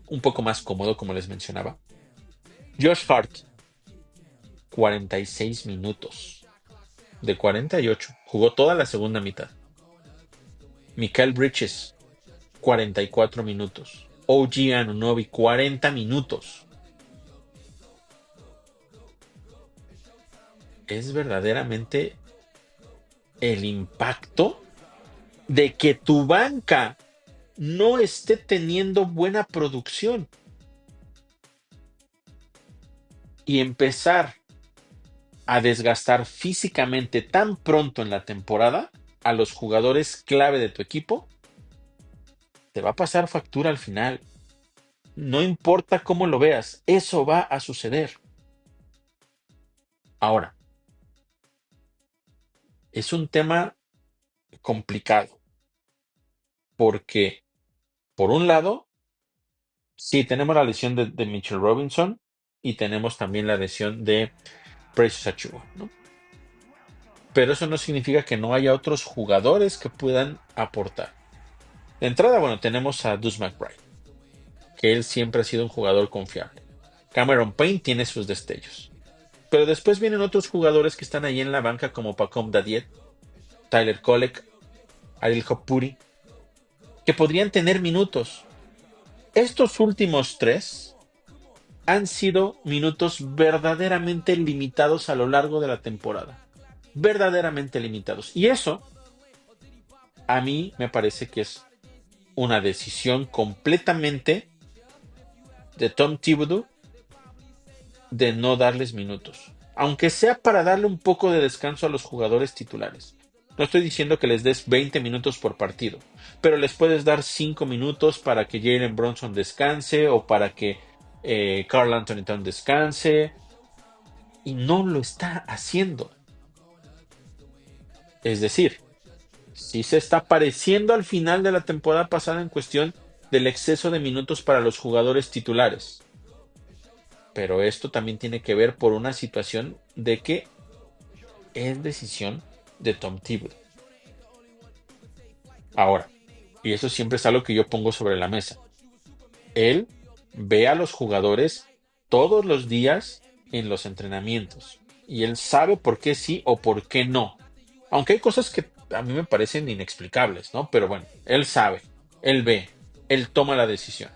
un poco más cómodo, como les mencionaba, Josh Hart, 46 minutos de 48. Jugó toda la segunda mitad. Mikal Bridges, 44 minutos. OG Anunoby, 40 minutos. Es verdaderamente el impacto de que tu banca no esté teniendo buena producción y empezar a desgastar físicamente tan pronto en la temporada a los jugadores clave de tu equipo, te va a pasar factura al final. No importa cómo lo veas, eso va a suceder. Ahora, es un tema complicado porque, por un lado, sí tenemos la lesión de Mitchell Robinson y tenemos también la lesión de Precious Achiuwa, ¿no? Pero eso no significa que no haya otros jugadores que puedan aportar. De entrada, bueno, tenemos a Deuce McBride, que él siempre ha sido un jugador confiable. Cameron Payne tiene sus destellos. Pero después vienen otros jugadores que están ahí en la banca como Pacom Dadiet, Tyler Kolek, Ariel Hopuri, que podrían tener minutos. Estos últimos tres han sido minutos verdaderamente limitados a lo largo de la temporada. Verdaderamente limitados. Y eso, a mí me parece que es una decisión completamente de Tom Thibodeau de no darles minutos, aunque sea para darle un poco de descanso a los jugadores titulares. No estoy diciendo que les des 20 minutos por partido, pero les puedes dar 5 minutos para que Jalen Bronson descanse o para que Karl Anthony Towns descanse, y no lo está haciendo. Es decir, sí se está pareciendo al final de la temporada pasada en cuestión del exceso de minutos para los jugadores titulares. Pero esto también tiene que ver por una situación de que es decisión de Tom Thibodeau. Ahora, y eso siempre es algo que yo pongo sobre la mesa. Él ve a los jugadores todos los días en los entrenamientos y él sabe por qué sí o por qué no. Aunque hay cosas que a mí me parecen inexplicables, ¿no? Pero bueno, él sabe, él ve, él toma la decisión.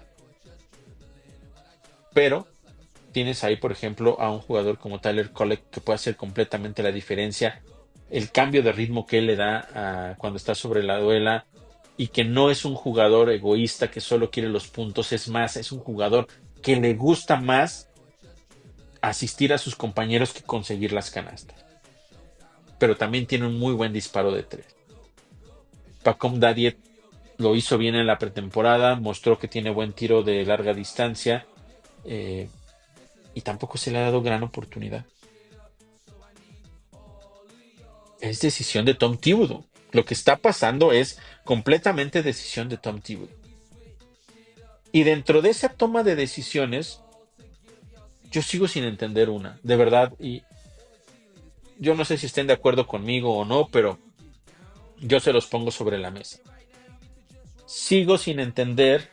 Pero tienes ahí, por ejemplo, a un jugador como Tyler Kolek que puede hacer completamente la diferencia. El cambio de ritmo que él le da cuando está sobre la duela y que no es un jugador egoísta que solo quiere los puntos, es más, es un jugador que le gusta más asistir a sus compañeros que conseguir las canastas. Pero también tiene un muy buen disparo de tres. Pacom Dadiet lo hizo bien en la pretemporada, mostró que tiene buen tiro de larga distancia y tampoco se le ha dado gran oportunidad. Es decisión de Tom Thibodeau. Lo que está pasando es completamente decisión de Tom Thibodeau. Y dentro de esa toma de decisiones, yo sigo sin entender una, de verdad, y yo no sé si estén de acuerdo conmigo o no, pero yo se los pongo sobre la mesa. Sigo sin entender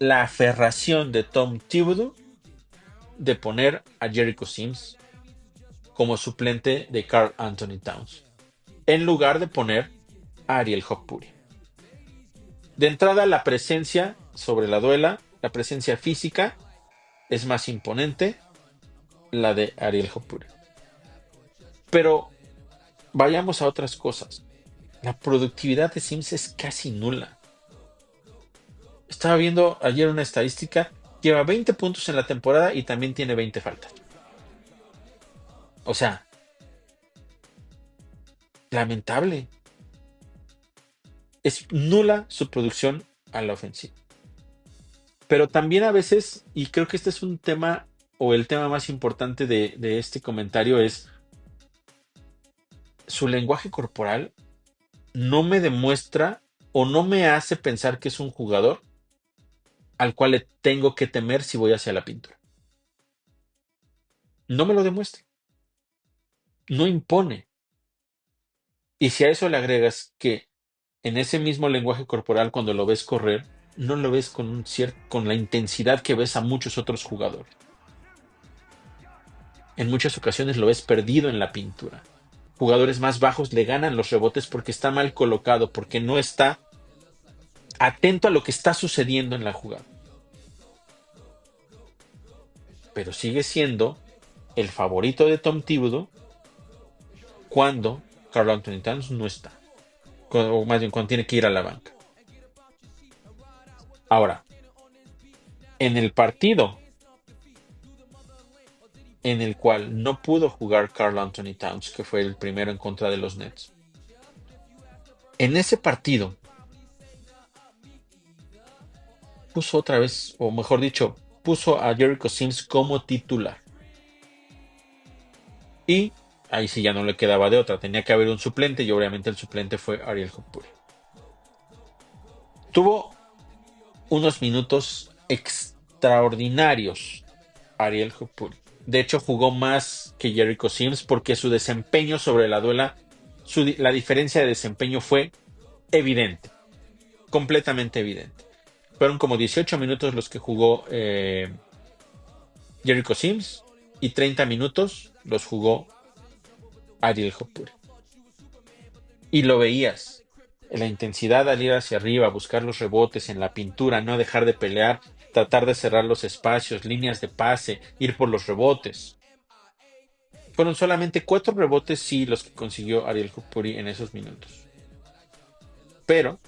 la aferración de Tom Thibodeau de poner a Jericho Sims como suplente de Karl Anthony Towns, en lugar de poner a Ariel Hopuri. De entrada, la presencia sobre la duela, la presencia física, es más imponente la de Ariel Hopuri. Pero vayamos a otras cosas. La productividad de Sims es casi nula. Estaba viendo ayer una estadística, lleva 20 puntos en la temporada y también tiene 20 faltas. O sea, lamentable. Es nula su producción a la ofensiva. Pero también a veces, y creo que este es un tema, o el tema más importante de este comentario, es su lenguaje corporal no me demuestra o no me hace pensar que es un jugador al cual le tengo que temer si voy hacia la pintura. No me lo demuestra, no impone. Y si a eso le agregas que en ese mismo lenguaje corporal, cuando lo ves correr, no lo ves con con la intensidad que ves a muchos otros jugadores. En muchas ocasiones lo ves perdido en la pintura. Jugadores más bajos le ganan los rebotes porque está mal colocado, porque no está atento a lo que está sucediendo en la jugada. Pero sigue siendo el favorito de Tom Thibodeau cuando Karl Anthony Towns no está, o más bien cuando tiene que ir a la banca. Ahora, en el partido en el cual no pudo jugar Karl Anthony Towns, que fue el primero en contra de los Nets, en ese partido puso otra vez, o mejor dicho, puso a Jericho Sims como titular. Y ahí sí ya no le quedaba de otra, tenía que haber un suplente y obviamente el suplente fue Ariel Hukpuri. Tuvo unos minutos extraordinarios Ariel Hukpuri. De hecho jugó más que Jericho Sims porque su desempeño sobre la duela, la diferencia de desempeño fue evidente, completamente evidente. Fueron como 18 minutos los que jugó Jericho Sims y 30 minutos los jugó Ariel Hukpuri. Y lo veías. La intensidad al ir hacia arriba, buscar los rebotes en la pintura, no dejar de pelear, tratar de cerrar los espacios, líneas de pase, ir por los rebotes. Fueron solamente 4 rebotes, sí, los que consiguió Ariel Hukpuri en esos minutos. Pero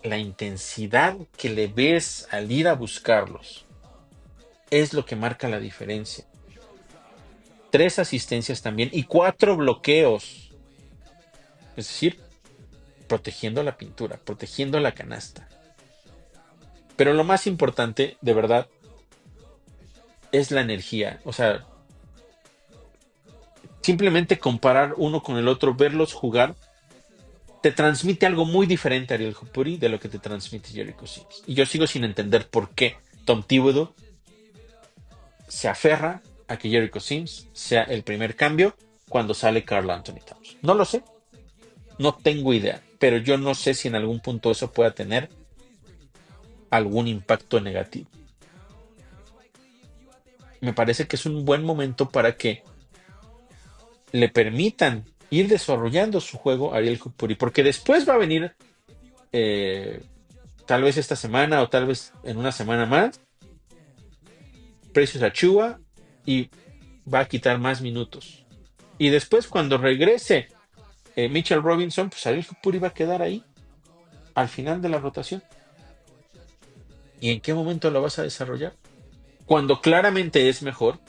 la intensidad que le ves al ir a buscarlos es lo que marca la diferencia. 3 asistencias también y 4 bloqueos. Es decir, protegiendo la pintura, protegiendo la canasta. Pero lo más importante, de verdad, es la energía. O sea, simplemente comparar uno con el otro, verlos jugar, te transmite algo muy diferente a Ariel Hukpuri de lo que te transmite Jericho Sims. Y yo sigo sin entender por qué Tom Thibodeau se aferra a que Jericho Sims sea el primer cambio cuando sale Karl Anthony Towns. No lo sé, no tengo idea, pero yo no sé si en algún punto eso pueda tener algún impacto negativo. Me parece que es un buen momento para que le permitan ir desarrollando su juego a Ariel Hukpuri, porque después va a venir tal vez esta semana o tal vez en una semana más Precious Achiuwa y va a quitar más minutos. Y después cuando regrese Mitchell Robinson, pues Ariel Hukpuri va a quedar ahí al final de la rotación. ¿Y en qué momento lo vas a desarrollar? Cuando claramente es mejor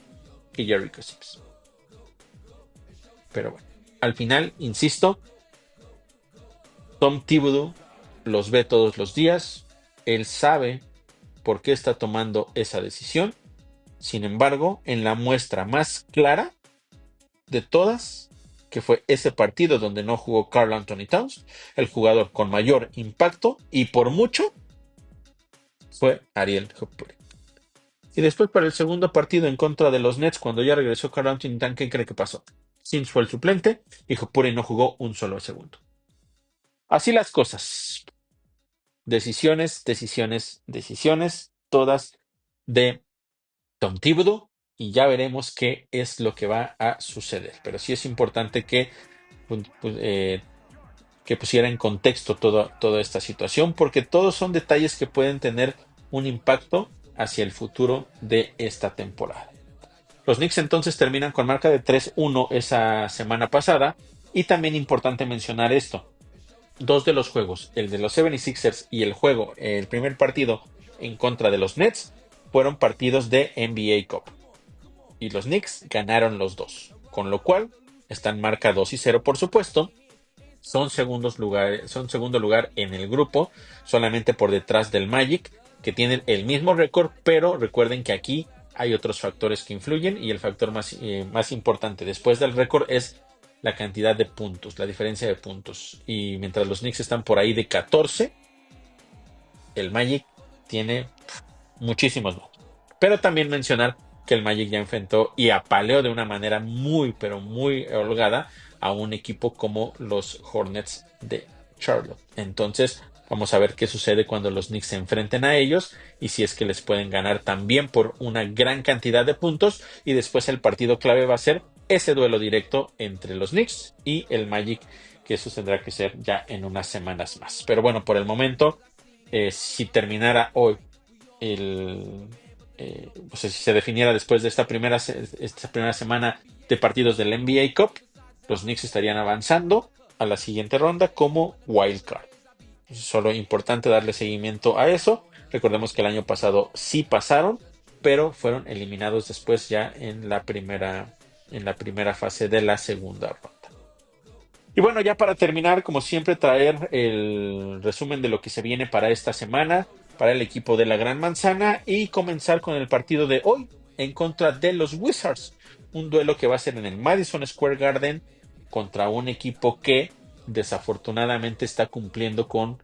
que Jericho Sims. Pero bueno, al final, insisto, Tom Thibodeau los ve todos los días. Él sabe por qué está tomando esa decisión. Sin embargo, en la muestra más clara de todas, que fue ese partido donde no jugó Karl Anthony Towns, el jugador con mayor impacto y por mucho fue Ariel Hukpuri. Y después para el segundo partido en contra de los Nets, cuando ya regresó Karl Anthony Towns, ¿qué cree que pasó? Sims fue el suplente y Hukpuri no jugó un solo segundo. Así las cosas. Decisiones, decisiones, decisiones, todas de Tom Thibodeau, y ya veremos qué es lo que va a suceder. Pero sí es importante que pusiera en contexto toda esta situación, porque todos son detalles que pueden tener un impacto hacia el futuro de esta temporada. Los Knicks entonces terminan con marca de 3-1 esa semana pasada, y también importante mencionar esto. 2 de los juegos, el de los 76ers y el primer partido en contra de los Nets, fueron partidos de NBA Cup. y los Knicks ganaron los dos, con lo cual están marca 2-0, por supuesto. Son segundo lugar en el grupo, solamente por detrás del Magic, que tienen el mismo récord, pero recuerden que aquí hay otros factores que influyen y el factor más importante después del récord es la cantidad de puntos, la diferencia de puntos. Y mientras los Knicks están por ahí de 14, el Magic tiene muchísimos más. Pero también mencionar que el Magic ya enfrentó y apaleó de una manera muy, pero muy holgada a un equipo como los Hornets de Charlotte. Entonces, vamos a ver qué sucede cuando los Knicks se enfrenten a ellos y si es que les pueden ganar también por una gran cantidad de puntos. Y después el partido clave va a ser ese duelo directo entre los Knicks y el Magic, que eso tendrá que ser ya en unas semanas más. Pero bueno, por el momento, si terminara hoy o sea, si se definiera después de esta primera semana de partidos del NBA Cup, los Knicks estarían avanzando a la siguiente ronda como wild card. Solo importante darle seguimiento a eso. Recordemos que el año pasado sí pasaron, pero fueron eliminados después ya en la primera fase de la segunda ronda. Y bueno, ya para terminar, como siempre, traer el resumen de lo que se viene para esta semana, para el equipo de la Gran Manzana y comenzar con el partido de hoy en contra de los Wizards. Un duelo que va a ser en el Madison Square Garden contra un equipo que desafortunadamente está cumpliendo con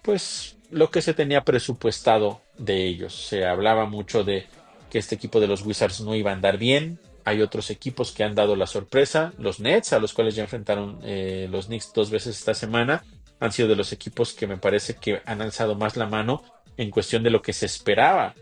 pues lo que se tenía presupuestado de ellos. Se hablaba mucho de que este equipo de los Wizards no iba a andar bien. Hay otros equipos que han dado la sorpresa. Los Nets, a los cuales ya enfrentaron los Knicks 2 veces esta semana, han sido de los equipos que me parece que han alzado más la mano en cuestión de lo que se esperaba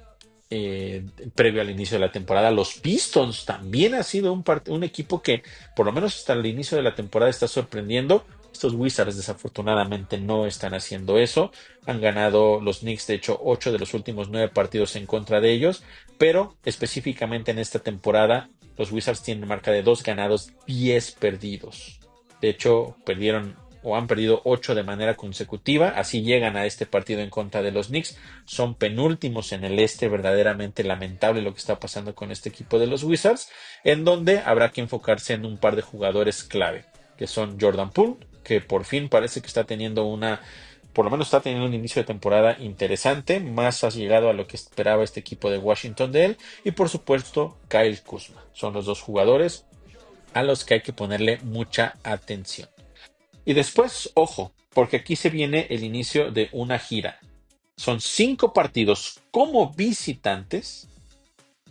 previo al inicio de la temporada. Los Pistons también ha sido un equipo que por lo menos hasta el inicio de la temporada está sorprendiendo. Estos Wizards desafortunadamente no están haciendo eso. Han ganado los Knicks, de hecho, 8 de los últimos 9 partidos en contra de ellos, pero específicamente en esta temporada los Wizards tienen marca de 2 ganados, 10 perdidos. De hecho, perdieron o han perdido 8 de manera consecutiva, así llegan a este partido en contra de los Knicks, son penúltimos en el este, verdaderamente lamentable lo que está pasando con este equipo de los Wizards, en donde habrá que enfocarse en un par de jugadores clave, que son Jordan Poole, que por fin parece que está teniendo por lo menos está teniendo un inicio de temporada interesante, más ha llegado a lo que esperaba este equipo de Washington de él, y por supuesto Kyle Kuzma, son los dos jugadores a los que hay que ponerle mucha atención. Y después, ojo, porque aquí se viene el inicio de una gira. Son 5 partidos como visitantes,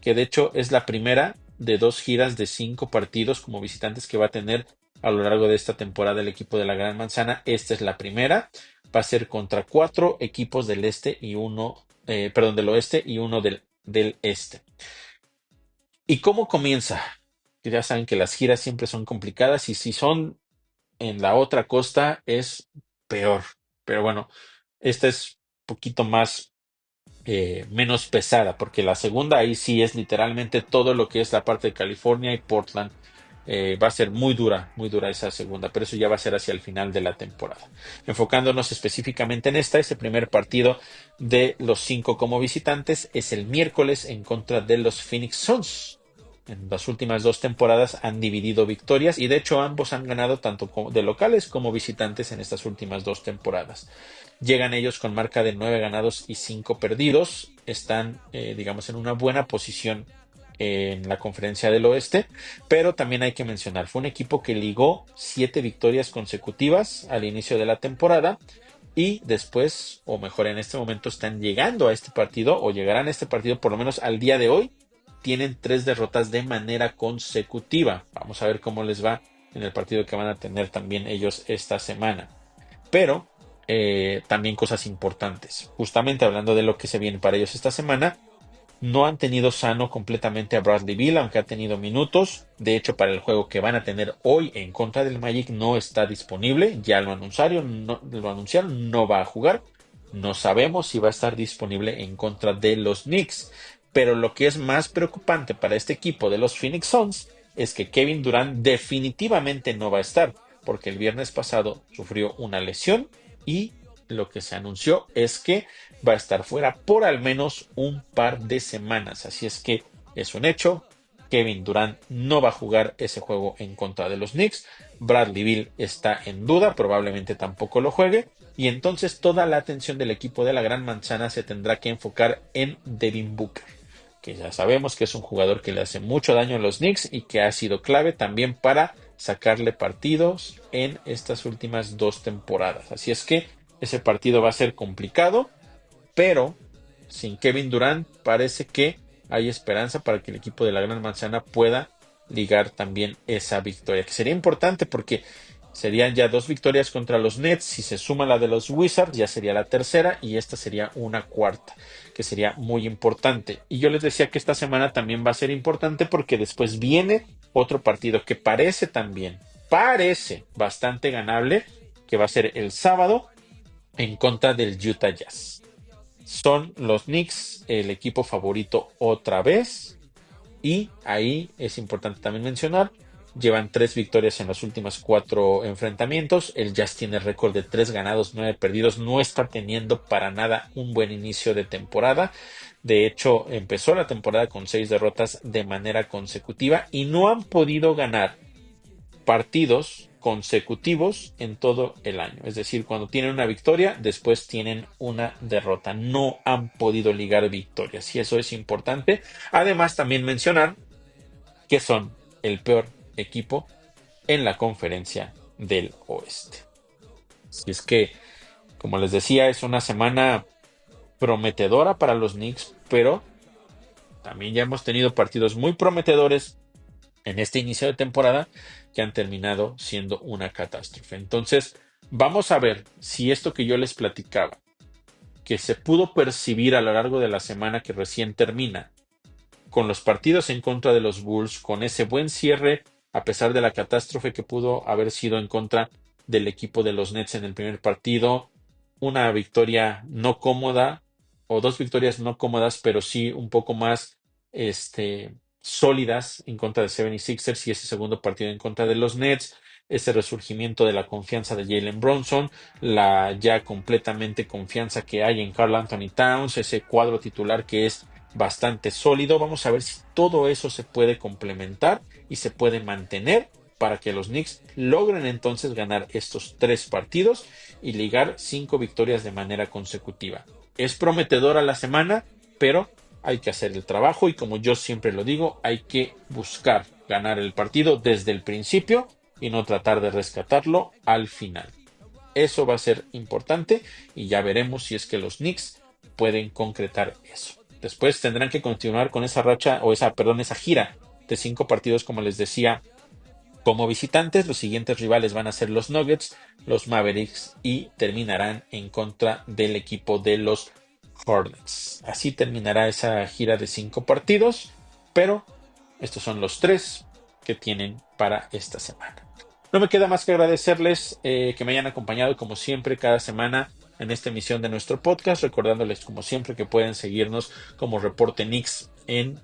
que de hecho es la primera de 2 giras de 5 partidos como visitantes que va a tener a lo largo de esta temporada el equipo de la Gran Manzana. Esta es la primera. Va a ser contra 4 equipos del este y del oeste y uno del este. ¿Y cómo comienza? Ya saben que las giras siempre son complicadas y si son en la otra costa es peor. Pero bueno, esta es un poquito más menos pesada, porque la segunda ahí sí es literalmente todo lo que es la parte de California y Portland. Va a ser muy dura esa segunda, pero eso ya va a ser hacia el final de la temporada. Enfocándonos específicamente en ese primer partido de los 5 como visitantes es el miércoles en contra de los Phoenix Suns. En las últimas 2 temporadas han dividido victorias y de hecho ambos han ganado tanto de locales como visitantes en estas últimas 2 temporadas. Llegan ellos con marca de 9 ganados y 5 perdidos. Están, digamos, en una buena posición en la conferencia del oeste, pero también hay que mencionar, fue un equipo que ligó 7 victorias consecutivas al inicio de la temporada y después, o mejor en este momento, están llegando a este partido o llegarán a este partido por lo menos al día de hoy. Tienen 3 derrotas de manera consecutiva. Vamos a ver cómo les va en el partido que van a tener también ellos esta semana. Pero también cosas importantes. Justamente hablando de lo que se viene para ellos esta semana, no han tenido sano completamente a Bradley Beal, aunque ha tenido minutos. De hecho, para el juego que van a tener hoy en contra del Magic no está disponible. Ya lo anunciaron, no va a jugar. No sabemos si va a estar disponible en contra de los Knicks. Pero lo que es más preocupante para este equipo de los Phoenix Suns es que Kevin Durant definitivamente no va a estar, porque el viernes pasado sufrió una lesión y lo que se anunció es que va a estar fuera por al menos un par de semanas. Así es que es un hecho. Kevin Durant no va a jugar ese juego en contra de los Knicks. Bradley Beal está en duda, probablemente tampoco lo juegue. Y entonces toda la atención del equipo de la Gran Manzana se tendrá que enfocar en Devin Booker, que ya sabemos que es un jugador que le hace mucho daño a los Knicks y que ha sido clave también para sacarle partidos en estas últimas 2 temporadas. Así es que ese partido va a ser complicado, pero sin Kevin Durant parece que hay esperanza para que el equipo de la Gran Manzana pueda ligar también esa victoria, que sería importante porque serían ya 2 victorias contra los Nets. Si se suma la de los Wizards, ya sería la tercera y esta sería una cuarta, que sería muy importante. Y yo les decía que esta semana también va a ser importante porque después viene otro partido que parece bastante ganable, que va a ser el sábado en contra del Utah Jazz. Son los Knicks el equipo favorito otra vez. Y ahí es importante también mencionar, llevan 3 victorias en los últimos 4 enfrentamientos. El Jazz tiene récord de 3 ganados, 9 perdidos. No está teniendo para nada un buen inicio de temporada. De hecho, empezó la temporada con 6 derrotas de manera consecutiva y no han podido ganar partidos consecutivos en todo el año. Es decir, cuando tienen una victoria, después tienen una derrota. No han podido ligar victorias y eso es importante. Además, también mencionar que son el peor equipo en la conferencia del oeste. Así es que, como les decía, es una semana prometedora para los Knicks, pero también ya hemos tenido partidos muy prometedores en este inicio de temporada que han terminado siendo una catástrofe. Entonces, vamos a ver si esto que yo les platicaba, que se pudo percibir a lo largo de la semana que recién termina, con los partidos en contra de los Bulls, con ese buen cierre, a pesar de la catástrofe que pudo haber sido en contra del equipo de los Nets en el primer partido, una victoria no cómoda, o 2 victorias no cómodas, pero sí un poco más sólidas en contra de 76ers y ese segundo partido en contra de los Nets, ese resurgimiento de la confianza de Jalen Brunson, la ya completamente confianza que hay en Karl Anthony Towns, ese cuadro titular que es bastante sólido. Vamos a ver si todo eso se puede complementar y se puede mantener para que los Knicks logren entonces ganar estos 3 partidos y ligar 5 victorias de manera consecutiva. Es prometedora la semana, pero hay que hacer el trabajo y, como yo siempre lo digo, hay que buscar ganar el partido desde el principio y no tratar de rescatarlo al final. Eso va a ser importante y ya veremos si es que los Knicks pueden concretar eso. Después tendrán que continuar con esa esa gira de 5 partidos, como les decía, como visitantes. Los siguientes rivales van a ser los Nuggets, los Mavericks y terminarán en contra del equipo de los Hornets. Así terminará esa gira de 5 partidos, pero estos son los 3 que tienen para esta semana. No me queda más que agradecerles que me hayan acompañado como siempre cada semana en esta emisión de nuestro podcast, recordándoles como siempre que pueden seguirnos como Reporte Knicks en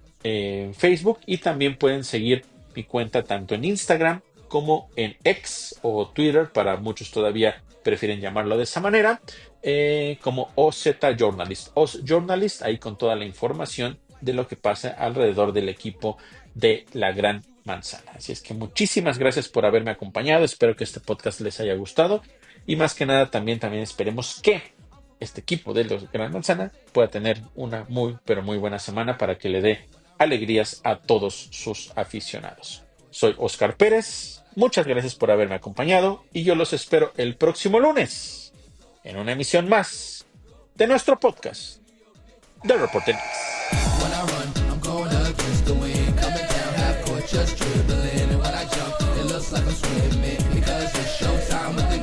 Facebook y también pueden seguir mi cuenta tanto en Instagram como en X o Twitter, para muchos todavía prefieren llamarlo de esa manera, como OZ Journalist. OZ Journalist, ahí con toda la información de lo que pasa alrededor del equipo de la Gran Manzana. Así es que muchísimas gracias por haberme acompañado. Espero que este podcast les haya gustado y más que nada también esperemos que este equipo de los Gran Manzana pueda tener una muy pero muy buena semana para que le dé alegrías a todos sus aficionados. Soy Oscar Pérez, muchas gracias por haberme acompañado y yo los espero el próximo lunes en una emisión más de nuestro podcast de Reporte Knicks. When I run, I'm going against the wind. Coming down half court, just dribbling. And when I jump, it looks like I'm swimming. Because it's showtime with the